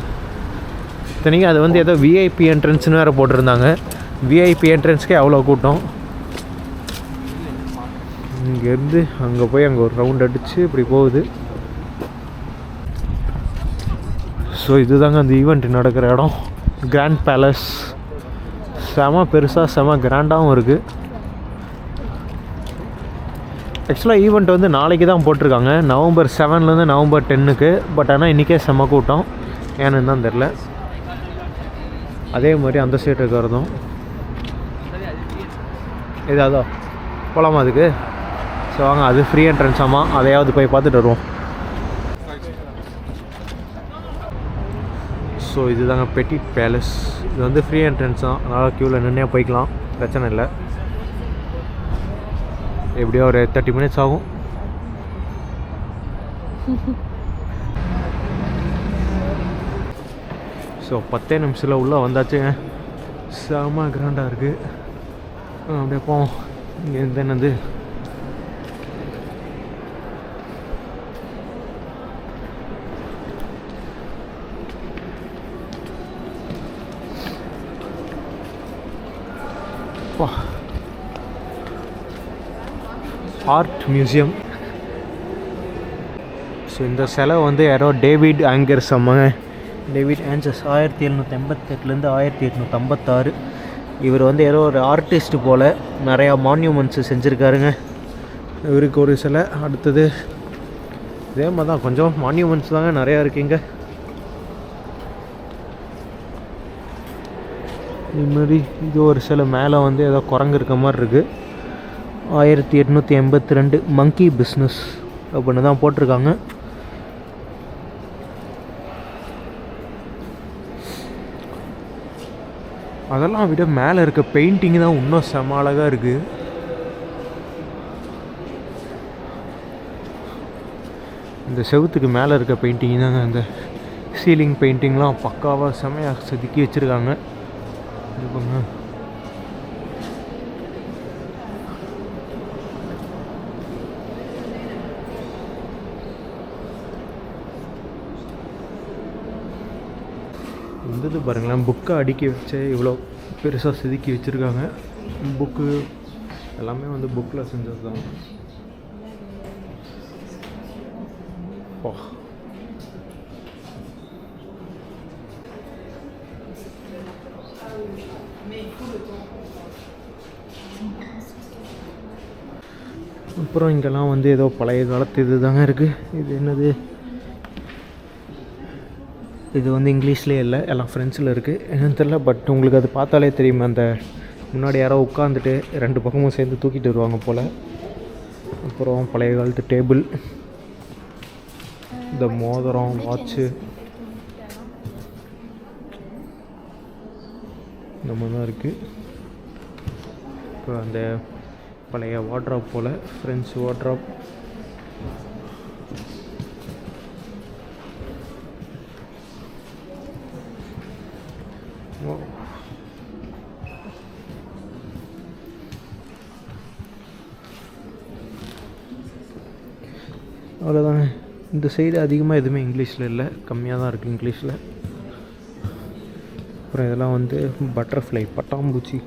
இத்தனைக்கும் அது வந்து ஏதோ விஐபி என்ட்ரன்ஸ்னு வேறு போட்டிருந்தாங்க. விஐபி என்ட்ரன்ஸ்க்கே அவ்வளோ கூட்டம். இங்கேருந்து அங்கே போய் அங்கே ஒரு ரவுண்ட் அடித்து இப்படி போகுது. ஸோ இதுதாங்க அந்த ஈவெண்ட் நடக்கிற இடம். கிராண்ட் பேலஸ் செம பெருசாக செம கிராண்டாகவும் இருக்குது. ஆக்சுவலாக ஈவெண்ட் வந்து நாளைக்கு தான் போட்டிருக்காங்க, நவம்பர் 7லேருந்து நவம்பர் 10க்கு. பட் ஆனால் இன்றைக்கே செம்ம கூட்டம், ஏன்னு தான் தெரில. அதே மாதிரி அந்த சைடு இருக்கிறதும் ஏதாவது போகலாமா அதுக்கு? ஸோ வாங்க, அது ஃப்ரீ என்ட்ரன்ஸ் ஆமாம், அதையாவது போய் பார்த்துட்டு வருவோம். ஸோ இதுதாங்க பெட்டிட் பேலஸ். இது வந்து ஃப்ரீ என்ட்ரன்ஸ் தான், அதனால் க்யூவில் நின்னே போய்க்கலாம், பிரச்சனை இல்லை. எப்படியோ ஒரு 30 மினிட்ஸ் ஆகும். ஸோ 10 நிமிஷத்தில் உள்ளே வந்தாச்சுங்க. செம்ம கிராண்டாக இருக்குது. அப்படியே போவோம். இங்கே இருந்து என்னது ஆர்ட் மியூசியம். ஸோ இந்த சிலை வந்து யாரோ டேவிட் ஆங்கர்ஸ் அம்மாங்க. டேவிட் ஆங்கர்ஸ் 1788லேருந்து 1856. இவர் வந்து யாரோ ஒரு ஆர்டிஸ்ட் போல் நிறையா மான்யூமெண்ட்ஸு செஞ்சுருக்காருங்க. இவருக்கு ஒரு சிலை. அடுத்தது இதே மாதிரி தான் கொஞ்சம் மான்யூமெண்ட்ஸ் தாங்க நிறையா இருக்குங்க. இதுமாரி இது ஒரு சில மேலே வந்து ஏதோ குரங்கு இருக்க மாதிரி இருக்குது. 1882 மங்கி பிஸ்னஸ் அப்படின்னு தான் போட்டிருக்காங்க. அதெல்லாம் விட மேலே இருக்க பெயிண்டிங் தான் இன்னும் செம அழகாக இருக்குது. இந்த செவுத்துக்கு மேலே இருக்க பெயிண்டிங் தாங்க, இந்த சீலிங் பெயிண்டிங்லாம் பக்காவாக செமையாக செதுக்கி வச்சுருக்காங்க. இது பண்ண வந்தது பாருங்களேன், புக்கை அடுக்கி வச்சு இவ்வளோ பெருசாக செதுக்கி வச்சுருக்காங்க. புக்கு எல்லாமே வந்து புக்கில் செஞ்சது தான். அப்புறம் இங்கெல்லாம் வந்து ஏதோ பழைய காலத்து இது தாங்க இருக்குது. இது என்னது, இது வந்து இங்கிலீஷ்லேயே இல்லை, எல்லாம் ஃப்ரெஞ்சில் இருக்குது. என்னன்னு தெரியல, பட் உங்களுக்கு அது பார்த்தாலே தெரியும். அந்த முன்னாடி யாரோ உட்காந்துட்டு 2 பக்கமும் சேர்ந்து தூக்கிட்டு வருவாங்க போல். அப்புறம் பழைய காலத்து டேபிள், இந்த மோதிரம், வாட்சு, இந்த மாதிரி தான் இருக்குது. அப்புறம் அந்த பழைய வார்ட்ராப் போல், ஃப்ரெஞ்ச் வார்ட்ராப். அவ்வளோதாங்க. இந்த சைடு அதிகமாக எதுவுமே இங்கிலீஷில் இல்லை, கம்மியாக தான் இருக்குது இங்கிலீஷில். அப்புறம் இதெல்லாம் வந்து பட்டர்ஃப்ளை, பட்டாம்பூச்சி.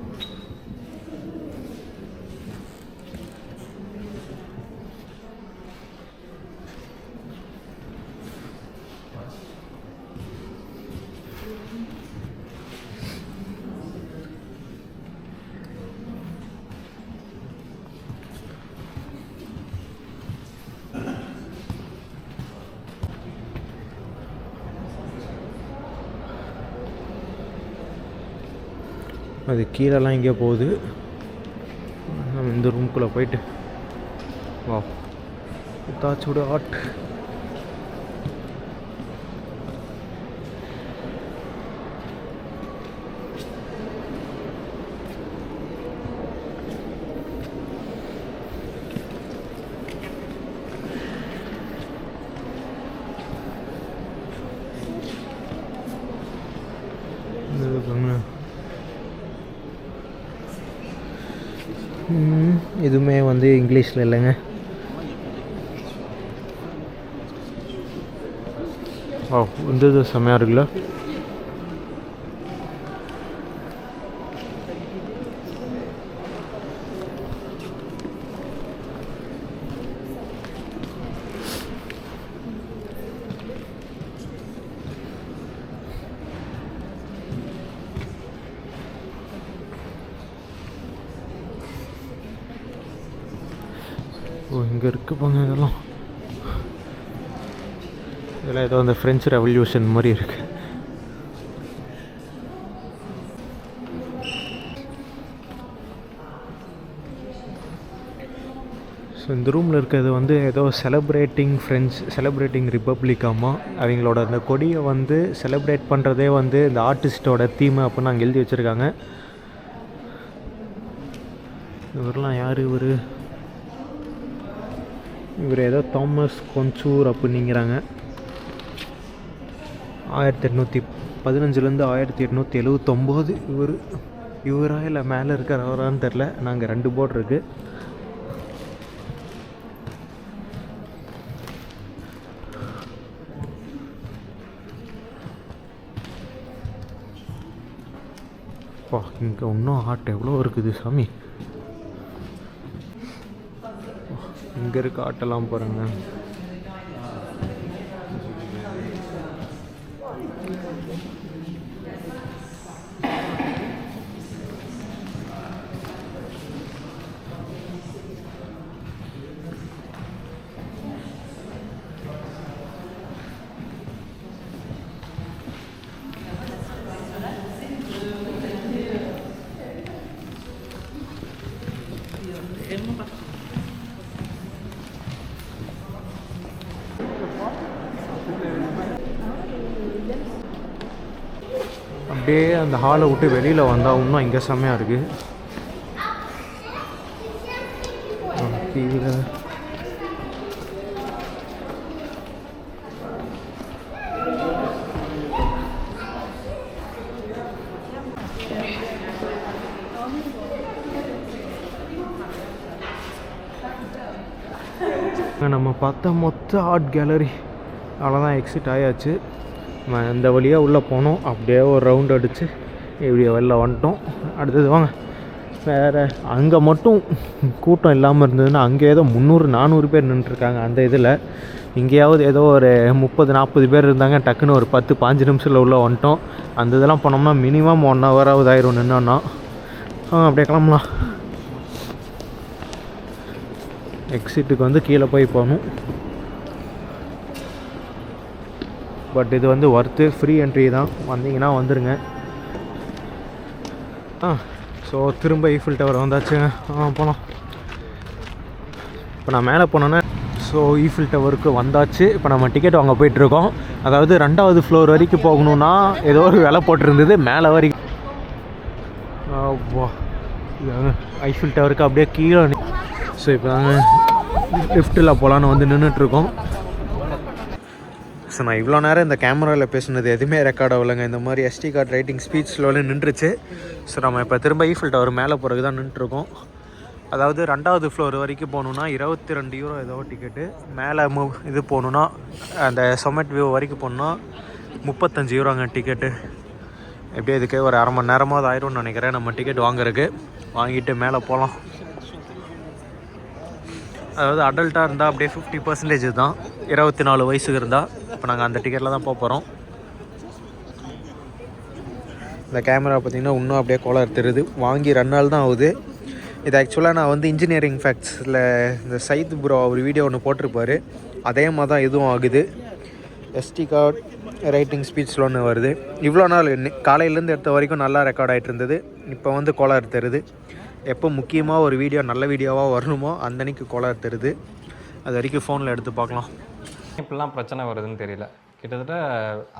அது கீழெல்லாம் எங்கேயோ போகுது. நம்ம இந்த ரூம்குள்ளே போயிட்டு வா, தாச்சோட ஆர்ட். எதுவுமே வந்து இங்கிலீஷில் இல்லைங்க. ஓ, இந்த இது செம்மையாக இருக்குல்ல. ஓ இங்கே இருக்கு போங்க இதெல்லாம். இதெல்லாம் ஏதோ அந்த ஃப்ரெஞ்சு ரெவல்யூஷன் மாதிரி இருக்குது. ஸோ இந்த ரூமில் இருக்கிறது வந்து ஏதோ செலிப்ரேட்டிங் ரிப்பப்ளிக்காமா. அவங்களோட அந்த கொடியை வந்து செலிப்ரேட் பண்ணுறதே வந்து இந்த ஆர்டிஸ்டோட தீம் அப்படின்னு அங்கே எழுதி வச்சுருக்காங்க. இவரெலாம் யார்? இவர் ஏதோ தாமஸ் கொன்சூர் அப்படிங்கிறாங்க. 1815 1879. இவரா இல்லை மேலே இருக்கிறவரான்னு தெரில. நாங்கள் 2 போர்டு இருக்குது. அப்பா இங்கே இன்னும் ஆர்ட் எவ்வளோ இருக்குது சாமி. இங்கே இருக்க ஆட்டெல்லாம் பாருங்க. அப்படியே அந்த ஹாலை விட்டு வெளியில் வந்தால் இன்னும் இங்கே செம்மையாக இருக்குது. கீழே நம்ம பார்த்த மொத்த ஆர்ட் கேலரி அவ்வளோதான். எக்ஸிட் ஆயாச்சு. இந்த வழியாக உள்ளே போனோம். அப்படியே ஒரு ரவுண்ட் அடித்து இப்படியே வெளில வந்துட்டோம். அடுத்தது வாங்க. வேறு அங்கே மட்டும் கூட்டம் இல்லாமல் இருந்ததுன்னா அங்கே ஏதோ 300-400 பேர் நின்றுருக்காங்க. அந்த இதில் இங்கேயாவது ஏதோ ஒரு 30-40 பேர் இருந்தாங்க. டக்குன்னு ஒரு 10-15 நிமிஷத்தில் உள்ளே வந்துட்டோம். அந்த இதெல்லாம் போனோம்னா மினிமம் 1 ஹவராவது ஆயிரும் நின்னோன்னா. அப்படியே கிளம்பலாம். எக்ஸிட்டுக்கு வந்து கீழே போய் போகணும். பட் இது வந்து ஒர்த்து. ஃப்ரீ என்ட்ரி தான். வந்தீங்கன்னா வந்துடுங்க. ஸோ திரும்ப ஈஃபில் டவர் வந்தாச்சுங்க. போகலாம். இப்போ நான் மேலே போனோன்னே ஸோ ஈஃபில் டவருக்கு வந்தாச்சு. இப்போ நம்ம டிக்கெட் வாங்க போயிட்டுருக்கோம். அதாவது 2வது ஃப்ளோர் வரைக்கும் போகணுன்னா ஏதோ ஒரு விலை போட்டிருந்தது. மேலே வரைக்கும் ஐஃபில் டவருக்கு அப்படியே கீழே. ஸோ இப்போ நாங்கள் லிஃப்ட்டில் போகலான்னு வந்து நின்றுட்டுருக்கோம். ஸோ நான் இவ்வளோ நேரம் இந்த கேமராவில் பேசுனது எதுவுமே ரெக்கார்ட் ஆகலைங்க. இந்த மாதிரி SD கார்டு ரைட்டிங் ஸ்பீச்சில் நின்றுச்சு. ஸோ நம்ம இப்போ திரும்ப ஈஃபில் டவர் மேலே போகிறதுக்கு தான் நின்றுருக்கோம். அதாவது 2வது ஃப்ளோர் வரைக்கும் போகணுன்னா 22 யூரோ ஏதோ டிக்கெட்டு. மேலே இது போகணுன்னா அந்த சம்மட் வியூ வரைக்கும் போகணுன்னா 35 யூரோங்க டிக்கெட்டு. எப்படியே இதுக்கு ஒரு அரை மணி நேரமாவது ஆயிரும்னு நினைக்கிறேன் நம்ம டிக்கெட் வாங்குறதுக்கு. வாங்கிட்டு மேலே போகலாம். அதாவது அடல்ட்டாக இருந்தால் அப்படியே 50% தான். 24 வயசுக்கு இருந்தால். இப்போ நாங்கள் அந்த டிக்கெட்டில் தான் போகிறோம். இந்த கேமரா பார்த்திங்கன்னா இன்னும் அப்படியே கோளாறு தெரியுது. வாங்கி 2 நாள் தான் ஆகுது. இது ஆக்சுவலாக நான் வந்து இன்ஜினியரிங் ஃபேக்ட்ஸில் இந்த சைத் ப்ரோ ஒரு வீடியோ ஒன்று போட்டிருப்பார். அதே மாதிரி தான் இதுவும் ஆகுது. SD கார்டு ரைட்டிங் ஸ்பீச்சில் ஒன்று வருது. இவ்வளோ நாள் காலையிலேருந்து எடுத்த வரைக்கும் நல்லா ரெக்கார்ட் ஆகிட்டு இருந்தது. இப்போ வந்து கோளாறு தெரியுது. எப்போ முக்கியமாக ஒரு வீடியோ நல்ல வீடியோவாக வரணுமோ அந்தன்னைக்கு கோளாறு தெரியுது. அது வரைக்கும் ஃபோனில் எடுத்து பார்க்கலாம். இப்படிலாம் பிரச்சனை வருதுன்னு தெரியல. கிட்டத்தட்ட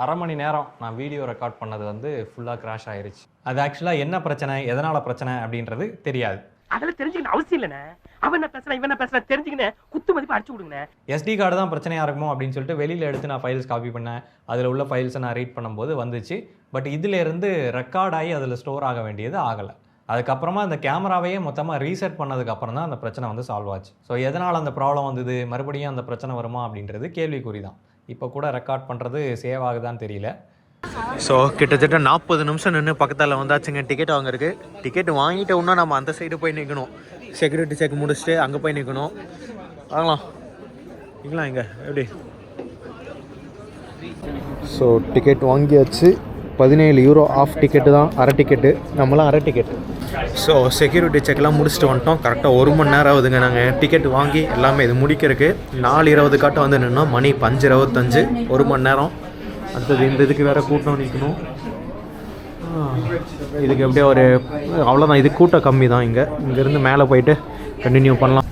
அரை மணி நேரம் நான் வீடியோ ரெக்கார்ட் பண்ணது வந்து ஃபுல்லாக கிராஷ் ஆயிடுச்சு. அது ஆக்சுவலாக என்ன பிரச்சனை, எதனால் பிரச்சனை அப்படின்றது தெரியாது. அதெல்லாம் தெரிஞ்சுக்கணும் அவசியம் இல்லைண்ணே. அவன் என்ன பேசுறான், இவன் என்ன பேசுறான் தெரிஞ்சுக்கினேன் குத்து மதிப்பு அடிச்சு விடுங்க. SD கார்டு தான் பிரச்சனையாக இருக்குமோ அப்படின்னு சொல்லிட்டு வெளியில் எடுத்து நான் ஃபைல்ஸ் காப்பி பண்ணேன். அதில் உள்ள ஃபைல்ஸை நான் ரீட் பண்ணும்போது வந்துச்சு. பட் இதிலேருந்து ரெக்கார்ட் ஆகி அதில் ஸ்டோர் ஆக வேண்டியது ஆகலை. அதுக்கப்புறமா அந்த கேமராவையே மொத்தமாக ரீசெட் பண்ணதுக்கப்புறம் தான் அந்த பிரச்சனை வந்து சால்வ் ஆச்சு. ஸோ எதனால் அந்த ப்ராப்ளம் வந்தது, மறுபடியும் அந்த பிரச்சனை வருமா அப்படின்றது கேள்விக்குறி தான். இப்போ கூட ரெக்கார்ட் பண்ணுறது சேவ் ஆகுதான்னு தெரியல. ஸோ கிட்டத்தட்ட 40 நிமிஷம் நின்று பக்கத்தில் வந்தாச்சுங்க டிக்கெட் வாங்குறதுக்கு. டிக்கெட் வாங்கிட்டு இன்னும் நம்ம அந்த சைடு போய் நிற்கணும். செக்யூரிட்டி செக் முடிச்சுட்டு அங்கே போய் நிற்கணும். வாங்கலாம் நிற்கலாம் இங்கே எப்படி. ஸோ டிக்கெட் வாங்கியாச்சு. 17 யூரோ ஆஃப் டிக்கெட்டு தான், அரை டிக்கெட்டு. நம்மளாம் அரை டிக்கெட். ஸோ செக்யூரிட்டி செக்லாம் முடிச்சுட்டு வந்துட்டோம். கரெக்டாக 1 மணி நேரம் ஆகுதுங்க நாங்கள் டிக்கெட் வாங்கி எல்லாமே இது முடிக்கிறதுக்கு. 4:20 காட்ட வந்து நின்னோம். மணி 5:25, 1 மணி நேரம். அடுத்தது இந்த இதுக்கு வேறு கூட்டம் நிற்கணும். இதுக்கு எப்படியே ஒரு அவ்வளோதான், இது கூட்டம் கம்மி தான். இங்கேருந்து மேலே போயிட்டு கண்டினியூ பண்ணலாம்.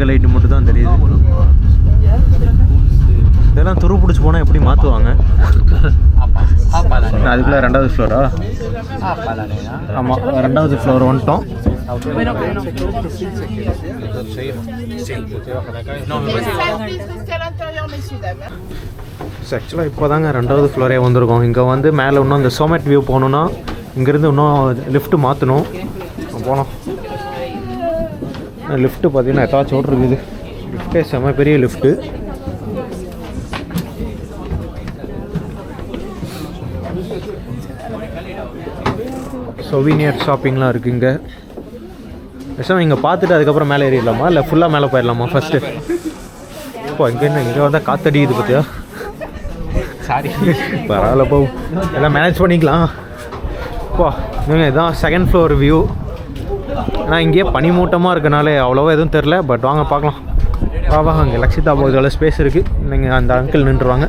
லைட்டு மட்டும் தான் தெரியுது. இதெல்லாம் துரு பிடிச்சி போனால் எப்படி மாற்றுவாங்க? அதுக்குள்ளே 2வது ஃப்ளோரா? ஆமாம், 2வது ஃப்ளோர் வந்துட்டோம். ஆக்சுவலாக இப்போ தாங்க 2வது ஃப்ளோரே வந்திருக்கோம். இங்கே வந்து மேலே இன்னும் இந்த சோமேட் வியூ போகணுன்னா இங்கேருந்து இன்னும் லிஃப்ட்டு மாற்றணும். போனோம். லிஃப்ட்டு பார்த்தீங்கன்னா ஏதாச்சும் ஓட்டுருக்குது. லிஃப்ட்டே செம்ம பெரிய லிஃப்ட்டு. சொவீனியர் ஷாப்பிங்லாம் இருக்குது இங்கே. விஷயம் இங்கே பார்த்துட்டு அதுக்கப்புறம் மேலே ஏறிடலாமா இல்லை ஃபுல்லாக மேலே போயிடலாமா ஃபஸ்ட்டு? இப்போ இங்கே வந்தால் காற்றடிக்குது பார்த்தியா? சாரி, பரவாயில்ல போ, எல்லாம் மேனேஜ் பண்ணிக்கலாம். இப்போ இதுதான் 2nd ஃப்ளோர் வியூ. ஆனால் இங்கேயே பனிமூட்டமாக இருக்கனாலே அவ்வளோவா எதுவும் தெரில. பட் வாங்க பார்க்கலாம். வாங்க, அங்கே லக்ஷிதா போகிறதுல ஸ்பேஸ் இருக்குது. நீங்கள் அந்த அங்கிள் நின்றுவாங்க.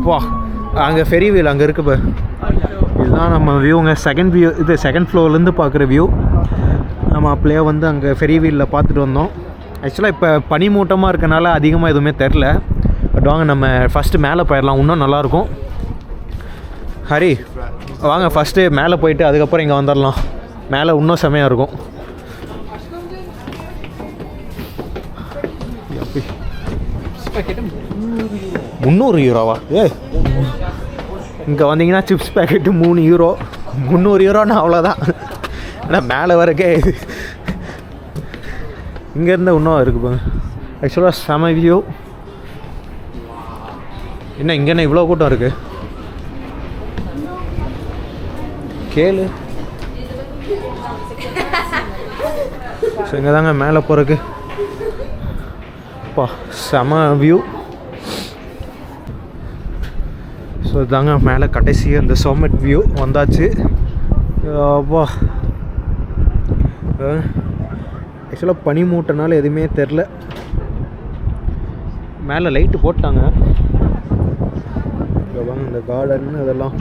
வா, அங்கே ஃபெரி வீல் அங்கே இருக்குது. இப்போ இதுதான் நம்ம வியூங்க. 2nd வியூ இது. 2nd ஃப்ளோர்லேருந்து பார்க்குற வியூ. நம்ம அப்படியே வந்து அங்கே ஃபெரி வீலில் பார்த்துட்டு வந்தோம். ஆக்சுவலாக இப்போ பனிமூட்டமாக இருக்கனால அதிகமாக எதுவுமே தெரில. பட் வாங்க நம்ம ஃபஸ்ட்டு மேலே போயிடலாம், இன்னும் நல்லாயிருக்கும். ஹரி வாங்க ஃபஸ்ட்டு மேலே போயிட்டு அதுக்கப்புறம் இங்கே வந்துடலாம். மேலே இன்னும் செமையாக இருக்கும். €300 இங்கே வந்தீங்கன்னா சிப்ஸ் பேக்கெட்டு €3. €300 அவ்வளோதான். ஆனால் மேலே வரைக்கே இங்கேருந்து இன்னும் இருக்குது. ஆக்சுவலாக செம வியூ. என்ன இங்கே இவ்வளோ கூட்டம் இருக்குது கேளு. ஸோ இங்கே தாங்க மேலே போகிறதுக்கு. அப்பா செம வியூ. ஸோ இதாங்க மேலே கடைசி அந்த சோமேட் வியூ வந்தாச்சு. அப்பா ஆக்சுவலாக பனி மூட்டனால எதுவுமே தெரில. மேலே லைட்டு போட்டாங்க. வாங்க இந்த கார்டன் அதெல்லாம்.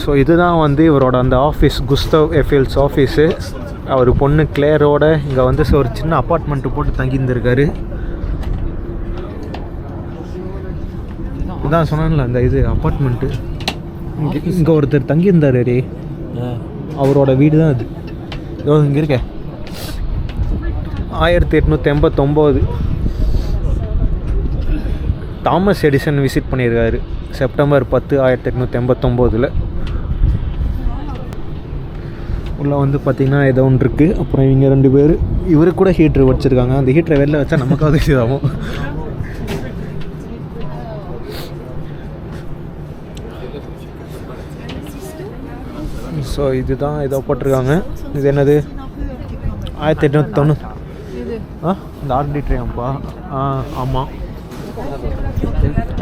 ஸோ இதுதான் வந்து இவரோட அந்த ஆஃபீஸ், குஸ்தவ் எஃபெல்ஸ் ஆஃபீஸு. அவர் பொண்ணு கிளேரோட இங்கே வந்து ஒரு சின்ன அப்பார்ட்மெண்ட்டு போட்டு தங்கியிருந்திருக்காரு. இதான் சொன்னான்ல அந்த இது அப்பார்ட்மெண்ட்டு. இங்கே ஒருத்தர் தங்கியிருந்தார் ரே, அவரோட வீடு தான் அது. இங்கே இருக்க 1889 தாமஸ் எடிசன் விசிட் பண்ணியிருக்காரு செப்டம்பர் 10, 1889. உள்ளே வந்து பார்த்திங்கன்னா ஏதோ ஒன்று இருக்குது. அப்புறம் இவங்க 2 பேர், இவருக்கு கூட ஹீட்ரு வச்சுருக்காங்க. அந்த ஹீட்டரை வெளில வச்சா நமக்காவது இதாகும். ஸோ இதுதான் ஏதோ போட்டிருக்காங்க. இது என்னது 1890. இந்த ஆர்டிட்ரியாம்ப்பா. ஆமாம்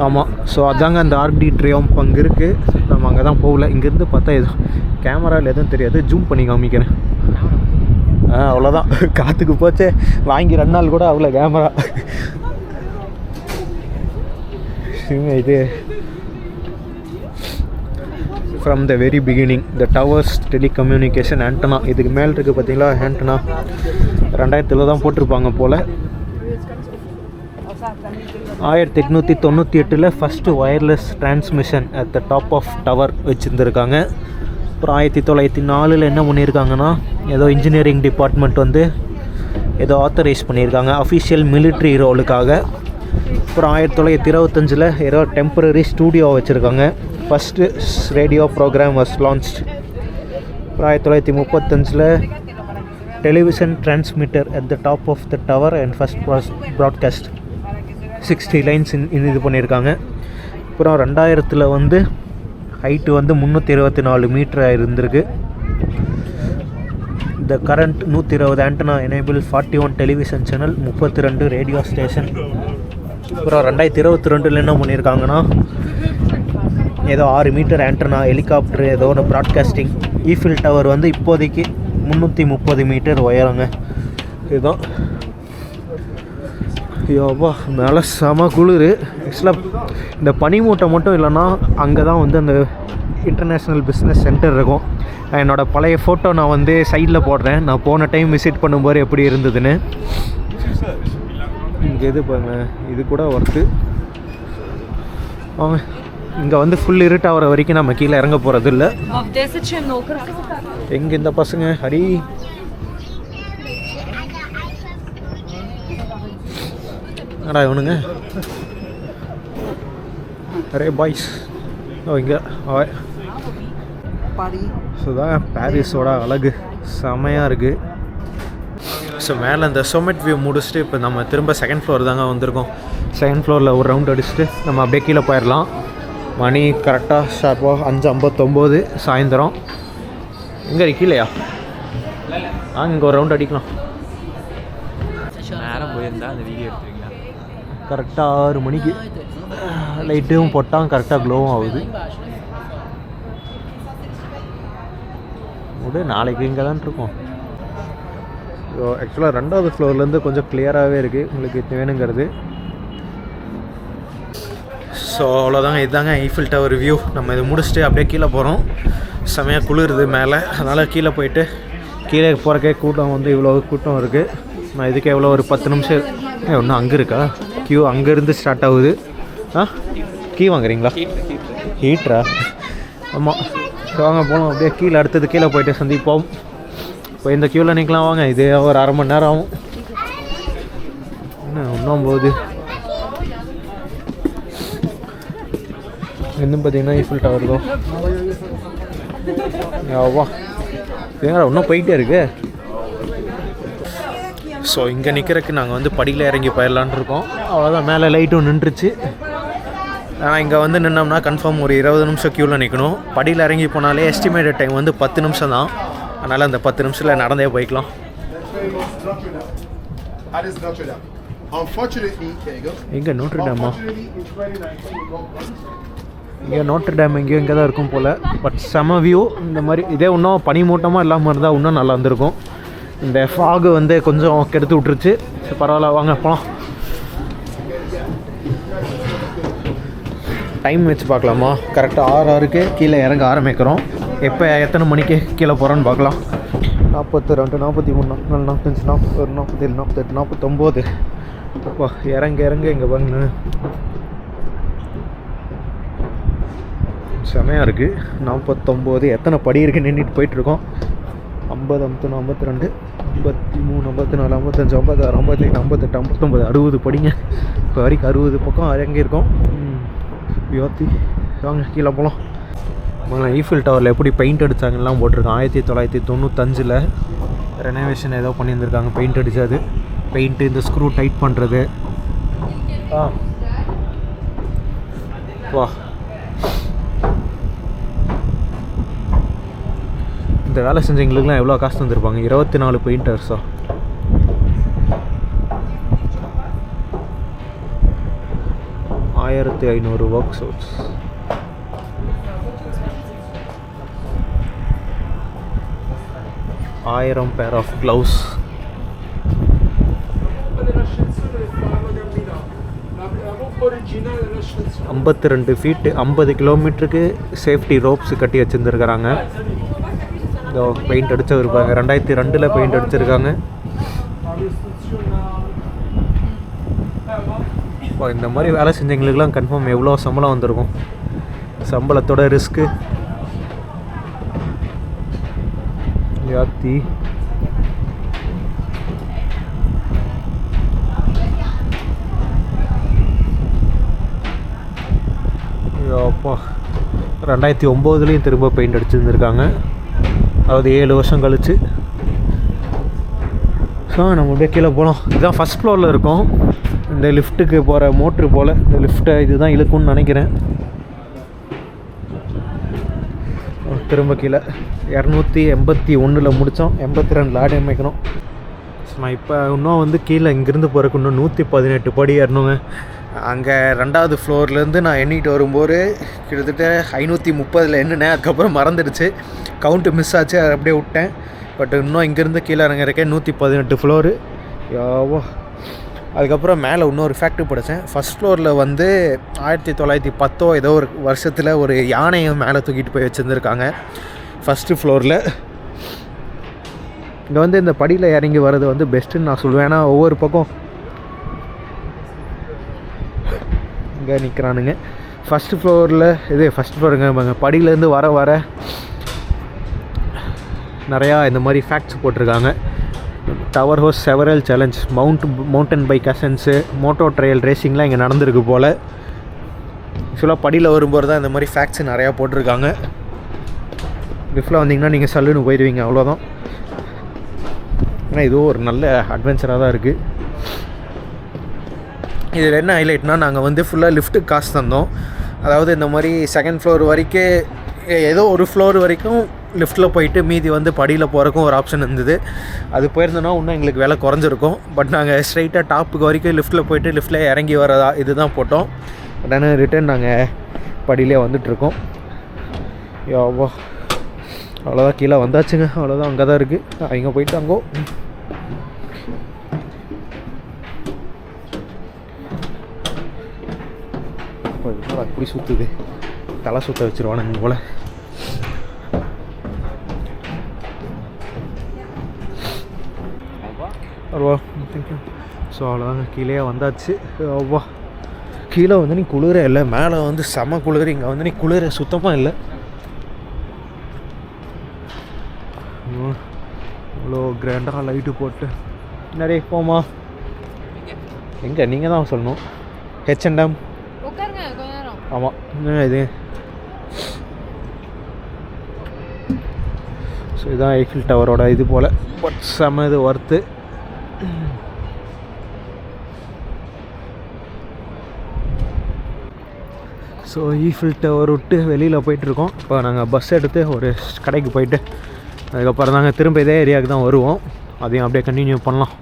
ஆமாம். ஸோ அதாங்க அந்த ஆர்டிட்ரியம் அங்கே இருக்குது. நம்ம அங்கே தான் போகல. இங்கேருந்து பார்த்தா எதுவும் கேமராவில் எதுவும் தெரியாது. ஜூம் பண்ணி காமிக்கிறேன். அவ்வளோதான், காற்றுக்கு போச்சே. வாங்கி 2 நாள் கூட அவ்வளோ கேமரா. இது from the very beginning the towers telecommunication antenna. இதுக்கு மேலே இருக்குது பார்த்தீங்களா ஆண்டனா. 2000 தான் போட்டிருப்பாங்க போல். 1898 first wireless transmission at the top of tower வச்சுருந்துருக்காங்க. அப்புறம் 1904 என்ன பண்ணியிருக்காங்கன்னா ஏதோ இன்ஜினியரிங் டிபார்ட்மெண்ட் வந்து ஏதோ ஆத்தரைஸ் பண்ணியிருக்காங்க அஃபிஷியல் மிலிட்ரி ரோலுக்காக. அப்புறம் 1925 ஏதோ டெம்பரரி ஸ்டூடியோ வச்சுருக்காங்க. First radio programme was launch. அப்புறம் 1935 television transmitter at the top of the tower and first broadcast 60 lines இது பண்ணியிருக்காங்க. அப்புறம் 2000 ஹைட்டு 324 மீட்டர் இருந்திருக்கு. The current 120 antenna enable 41 television channel 32 radio station. அப்புறம் 2022 என்ன பண்ணியிருக்காங்கன்னா ஏதோ 6 மீட்டர் ஆண்டனா ஹெலிகாப்டர் ஏதோ ஒன்று ப்ராட்காஸ்டிங். ஈஃபில் டவர் இப்போதைக்கு 330 மீட்டர் உயரங்க. இதுதான். ஐயோப்பா மேலே செம குளிர். ஆக்சுவலாக இந்த பனிமூட்டை மட்டும் இல்லைன்னா அங்கே தான் அந்த இன்டர்நேஷ்னல் பிஸ்னஸ் சென்டர் இருக்கும். என்னோடய பழைய ஃபோட்டோ நான் சைடில் போடுறேன். நான் போன டைம் விசிட் பண்ணும்போது எப்படி இருந்ததுன்னு. இங்கே இது பாருங்க, இது கூட ஒர்க்கு. வாங்க, இங்கே ஃபுல் இருட்டாகிற வரைக்கும் நம்ம கீழே இறங்க போகிறது இல்லை. எங்கே இந்த பசங்க ஹரி அடா இவனுங்க அரே பாய்ஸ். இங்கே ஸோ தான் பாரிஸோட அழகு செமையாக இருக்குது. ஸோ மேலே இந்த சொமெட் வியூ முடிச்சுட்டு இப்போ நம்ம திரும்ப செகண்ட் ஃப்ளோர் தாங்க வந்திருக்கோம். செகண்ட் ஃப்ளோரில் ஒரு ரவுண்ட் அடிச்சுட்டு நம்ம அப்படியே கீழே போயிடலாம். மணி கரெக்டாக ஷார்ப்பாக 5:59 சாயந்தரம். எங்கே கீழேயா? இங்கே ஒரு ரவுண்ட் அடிக்கலாம். நேரம் போயிருந்தா அந்த வீடியோ எடுத்துருக்கீங்களா? கரெக்டாக 6 மணிக்கு லைட்டும் போட்டால் கரெக்டாக க்ளோவும் ஆகுது. நாளைக்கு இங்கே தான் இருக்கோம். ஸோ ஆக்சுவலாக 2வது ஃப்ளோர்லேருந்து கொஞ்சம் கிளியராகவே இருக்குது உங்களுக்கு இது வேணுங்கிறது. ஸோ அவ்வளோதாங்க, இதுதாங்க ஈஃபில் டவர் வியூ. நம்ம இதை முடிச்சுட்டு அப்படியே கீழே போகிறோம். செமையாக குளிருது மேலே, அதனால் கீழே போயிட்டு கீழே போகிறக்கே கூட்டம் இவ்வளோ கூட்டம் இருக்குது. நான் இதுக்கு எவ்வளோ ஒரு 10 நிமிஷம் ஒன்றும் அங்கே இருக்கா க்யூ? அங்கேருந்து ஸ்டார்ட் ஆகுது. கீ வாங்குறீங்களா? ஹீட்ரா? ஆமாம். வாங்க போகலாம் அப்படியே கீழே. அடுத்தது கீழே போயிட்டு சந்திப்போம். இப்போ இந்த க்யூவில் நிற்கலாம் வாங்க. இது ஒரு 1/2 மணி நேரம் ஆகும். என்ன ஒன்றும் போகுது. இன்னும் பார்த்தீங்கன்னா ஈஃபில் டவர் இருக்கும். வா ஏங்க இன்னும் போயிட்டே இருக்கு. ஸோ இங்கே நிற்கிறதுக்கு நாங்கள் படியில் இறங்கி போயிடலான் இருக்கோம். அவ்வளோதான், மேலே லைட்டும் நின்றுச்சு. ஆனால் இங்கே நின்னோம்னா கன்ஃபார்ம் ஒரு 20 நிமிஷம் க்யூவில் நிற்கணும். படியில் இறங்கி போனாலே எஸ்டிமேட்டட் டைம் 10 நிமிஷம் தான். அதனால் அந்த 10 நிமிஷத்தில் நடந்தே போய்க்கலாம். எங்கே நோட்ரு டேமா? இங்கே நோட்ரு டேம் எங்கேயோ இங்கே தான் இருக்கும் போல். பட் செம வியூ. இந்த மாதிரி இதே இன்னும் பனிமூட்டமாக இல்லாமல் இருந்தால் இன்னும் நல்லா இருந்திருக்கும். இந்த ஃபாகு கொஞ்சம் கெடுத்து விட்டுருச்சு. பரவாயில்ல, வாங்க போகலாம். டைம் வச்சு பார்க்கலாமா? கரெக்டாக 6:06 கீழே இறங்க ஆரம்பிக்கிறோம். எப்போ எத்தனை மணிக்கு கீழே போகிறோன்னு பார்க்கலாம். 42, 43, 44, 45, 46, 47, 48, 49. அப்போ இறங்க இங்கே பாருங்க செமையாக இருக்குது. 49 எத்தனை படி இருக்குது நின்றுட்டு போயிட்டுருக்கோம். 50, 51, 52, 53, 54, 55, 56, 57, 58, 59, 60 படிங்க. இப்போ வரைக்கும் 60 பக்கம் இறங்கியிருக்கோம். யோத்தி வாங்க கீழே போகலாம். வாங்க, ஈஃபில் டவரில் எப்படி பெயிண்ட் அடித்தாங்கலாம் போட்டிருக்காங்க. 1995 ரெனோவேஷன் ஏதோ பண்ணியிருந்திருக்காங்க. பெயிண்ட் அடித்தது, பெயிண்ட்டு, இந்த ஸ்க்ரூ டைட் பண்ணுறது. வா, இந்த வேலை செஞ்சவங்களுக்குலாம் எவ்வளோ காசு தந்துருப்பாங்க? 24 பெயிண்டர்ஸா? $1500 work shops. $1000 pair of gloves. ஐம்பத்தி 2 ஃபீட்டு 50 கிலோமீட்டருக்கு சேஃப்டி ரோப்ஸ் கட்டி வச்சுருந்துருக்கிறாங்க. இதோ பெயிண்ட் அடித்து இருப்பாங்க. 2002 பெயிண்ட் அடிச்சிருக்காங்க. இந்த மாதிரி வேலை செஞ்சவங்களுக்குலாம் கன்ஃபார்ம் எவ்வளோ சம்பளம் வந்திருக்கும். சம்பளத்தோட ரிஸ்க்கு யாத்தி. அப்போ 2009 திரும்ப பெயிண்ட் அடிச்சுருந்துருக்காங்க, அதாவது 7 வருஷம் கழிச்சு. ஸோ நம்ம அப்படியே கீழே போகலாம். இதுதான் ஃபஸ்ட் ஃப்ளோரில் இருக்கும். இந்த லிஃப்ட்டுக்கு போகிற மோட்ரு போல் இந்த லிஃப்ட்டை இதுதான் இழுக்கும்னு நினைக்கிறேன். திரும்ப கீழே 281 முடித்தோம், 82 ஆடி அமைக்கணும். நான் இப்போ இன்னும் வந்து கீழே இங்கேருந்து போகிறக்கு இன்னும் 118 படி ஏறணுங்க. அங்கே 2வது ஃப்ளோர்லேருந்து நான் எண்ணிட்டு வரும்போது கிட்டத்தட்ட 530 எண்ணினேன். அதுக்கப்புறம் மறந்துடுச்சு, கவுண்ட்டு மிஸ் ஆச்சு, அதை அப்படியே விட்டேன். பட் இன்னும் இங்கேருந்து கீழே இறங்கிருக்கேன் 118 ஃப்ளோரு. யாவோ. அதுக்கப்புறம் மேலே இன்னொரு ஃபேக்ட்ரி படித்தேன். ஃபஸ்ட் ஃப்ளோரில் வந்து 1910 ஏதோ ஒரு வருஷத்தில் ஒரு யானையை மேலே தூக்கிட்டு போய் வச்சுருந்துருக்காங்க ஃபஸ்ட்டு ஃப்ளோரில். இங்கே வந்து இந்த படியில் இறங்கி வர்றது வந்து பெஸ்ட்டுன்னு நான் சொல்லுவேன். ஏன்னா ஒவ்வொரு பக்கம் இங்கே நிற்கிறானுங்க. ஃபஸ்ட்டு ஃப்ளோரில் ஃபஸ்ட் ஃப்ளோருங்க, படியிலேருந்து வர நிறையா இந்த மாதிரி ஃபேக்ட்ஸ் போட்டிருக்காங்க. டவர் ஹோஸ் several challenge, mountain bike ascents, moto trial ரேசிங்லாம் இங்கே நடந்திருக்கு போல். ஆக்சுவலாக படியில் வரும்போது தான் இந்த மாதிரி ஃபேக்ட்ஸ் நிறையா போட்டிருக்காங்க. லிஃப்ட்டில் வந்தீங்கன்னா நீங்கள் சல்லுன்னு போயிடுவீங்க, அவ்வளோதான். ஆனால் இதுவும் ஒரு நல்ல அட்வென்ச்சராக தான் இருக்குது. இதில் என்ன ஹைலைட்னால் நாங்கள் வந்து ஃபுல்லாக லிஃப்ட்டுக்கு காசு தந்தோம். அதாவது இந்த மாதிரி செகண்ட் ஃப்ளோர் வரைக்கும் ஏதோ ஒரு ஃப்ளோர் வரைக்கும் லிஃப்ட்டில் போயிட்டு மீதி வந்து படியில் போகிறக்கும் ஒரு ஆப்ஷன் இருந்தது. அது போயிருந்தோன்னா இன்னும் எங்களுக்கு விலை குறைஞ்சிருக்கும். பட் நாங்கள் ஸ்ட்ரைட்டாக டாப்புக்கு வரைக்கும் லிஃப்ட்டில் போயிட்டு லிஃப்ட்டில் இறங்கி வரதா இதுதான் போட்டோம். உடனே ரிட்டர்ன் நாங்கள் படியிலே வந்துட்டுருக்கோம். யோவா, அவ்வளோதான், கீழே வந்தாச்சுங்க. அவ்வளோதான், அங்கே தான் இருக்குது. அங்கே போயிட்டு அங்கோ அப்படி சுற்றுது, தலை சுற்ற வச்சுருவானுங்க போல். அவ்வளோ ஸோ அவ்வளோதாங்க, கீழே வந்தாச்சு. அவ்வா, கீழே வந்து நீ குளிரே இல்லை, மேலே வந்து செம குளிர். இங்கே வந்து நீ குளிர சுத்தமாக இல்லை. இவ்வளோ கிராண்டாக லைட்டு போட்டு நிறைய போமா. எங்கே நீங்கள் தான் சொல்லணும். H&M. உட்காருங்க கொஞ்ச நேரம். ஆமாம், இது ஸோ இதுதான் ஐஃபில் டவரோட இது போல். பட் செம இது ஒர்த்து. ஸோ ஈஃபில் டவர் விட்டு வெளியில் போயிட்டுருக்கோம். இப்போ நாங்கள் பஸ் எடுத்து ஒரு கடைக்கு போயிட்டு அதுக்கப்புறம் தாங்க திரும்ப இதே ஏரியாவுக்கு தான் வருவோம். அதையும் அப்படியே கண்டினியூ பண்ணலாம்.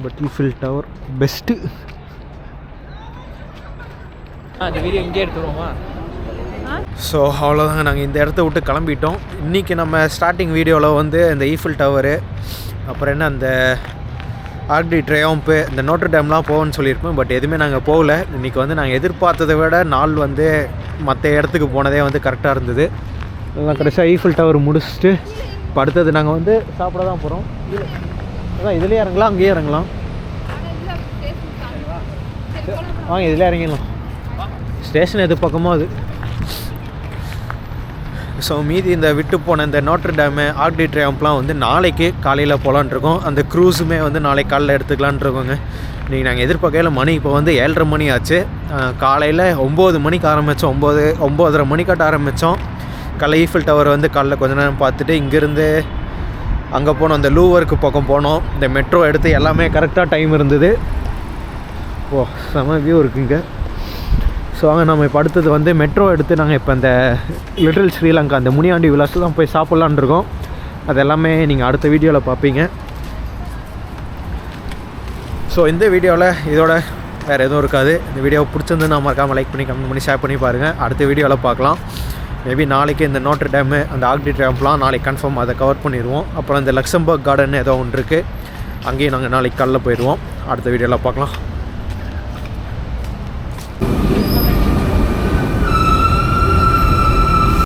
But Eiffel tower best. அந்த வீடியோ இங்கே எடுத்துருவோமா? ஸோ அவ்வளோதாங்க, நாங்கள் இந்த இடத்த விட்டு கிளம்பிட்டோம். இன்றைக்கி நம்ம ஸ்டார்டிங் வீடியோவில் வந்து இந்த ஈஃபில் டவரு, அப்புறம் என்ன அந்த ஆர்க் டி ட்ரையம்ப்பு, இந்த நோட்டர் டேம்லாம் போவோன்னு சொல்லியிருப்போம். பட் எதுவுமே நாங்கள் போகல. இன்றைக்கி வந்து நாங்கள் எதிர்பார்த்ததை விட நாள் வந்து மற்ற இடத்துக்கு போனதே வந்து கரெக்டாக இருந்தது. அதெல்லாம் கடைசியாக ஈஃபில் டவர் முடிச்சுட்டு இப்போ அடுத்தது நாங்கள் வந்து சாப்பிட தான் போகிறோம். அதான் இதுலேயே இறங்கலாம், அங்கேயே இறங்கலாம். வாங்க இதில் இறங்கிடலாம். ஸ்டேஷன் எது பக்கமோ அது. ஸோ மீதி இந்த விட்டு போன இந்த நோட்டர் டேமு, ஆர்க் டி ட்ரையம்ப்லாம் வந்து நாளைக்கு காலையில் போகலான்ட்ருக்கோம். அந்த க்ரூஸுமே வந்து நாளைக்கு காலையில் எடுத்துக்கலான்ட்ருக்கோங்க. இன்றைக்கி நாங்கள் எதிர்பார்க்கையில் மணி இப்போ வந்து 7:30 மணி ஆச்சு. காலையில் 9 மணிக்கு ஆரம்பித்தோம், 9:30 மணிக்காட்ட ஆரம்பித்தோம். காலைல ஈஃபில் டவர் வந்து காலைல கொஞ்ச நேரம் பார்த்துட்டு இங்கேருந்து அங்கே போனோம், அந்த லூவருக்கு பக்கம் போனோம். இந்த மெட்ரோ எடுத்து எல்லாமே கரெக்டாக டைம் இருந்தது. ஓ, செம வியூ இருக்குங்க. ஸோ அங்கே நம்ம இப்போ அடுத்தது வந்து மெட்ரோ எடுத்து நாங்கள் இப்போ இந்த லிட்டில் ஸ்ரீலங்கா அந்த முனியாண்டி விலாஸில் தான் போய் சாப்பிட்லான் இருக்கோம். அது எல்லாமே நீங்கள் அடுத்த வீடியோவில் பார்ப்பீங்க. ஸோ இந்த வீடியோவில் இதோட வேறு எதுவும் இருக்காது. இந்த வீடியோ பிடிச்சிருந்து நான் மறக்காமல் லைக் பண்ணி கமெண்ட் பண்ணி ஷேர் பண்ணி பாருங்கள். அடுத்த வீடியோவில் பார்க்கலாம். மேபி நாளைக்கு இந்த நோட்டர் டேமு, அந்த ஆர்க் டி ட்ரையம்ப்லாம் நாளைக்கு கன்ஃபார்ம் அதை கவர் பண்ணிடுவோம். அப்புறம் இந்த லக்சம்பர்க் கார்டன் ஏதோ ஒன்று இருக்குது, அங்கேயும் நாங்கள் நாளைக்கு காலைல போயிடுவோம். அடுத்த வீடியோவில் பார்க்கலாம்.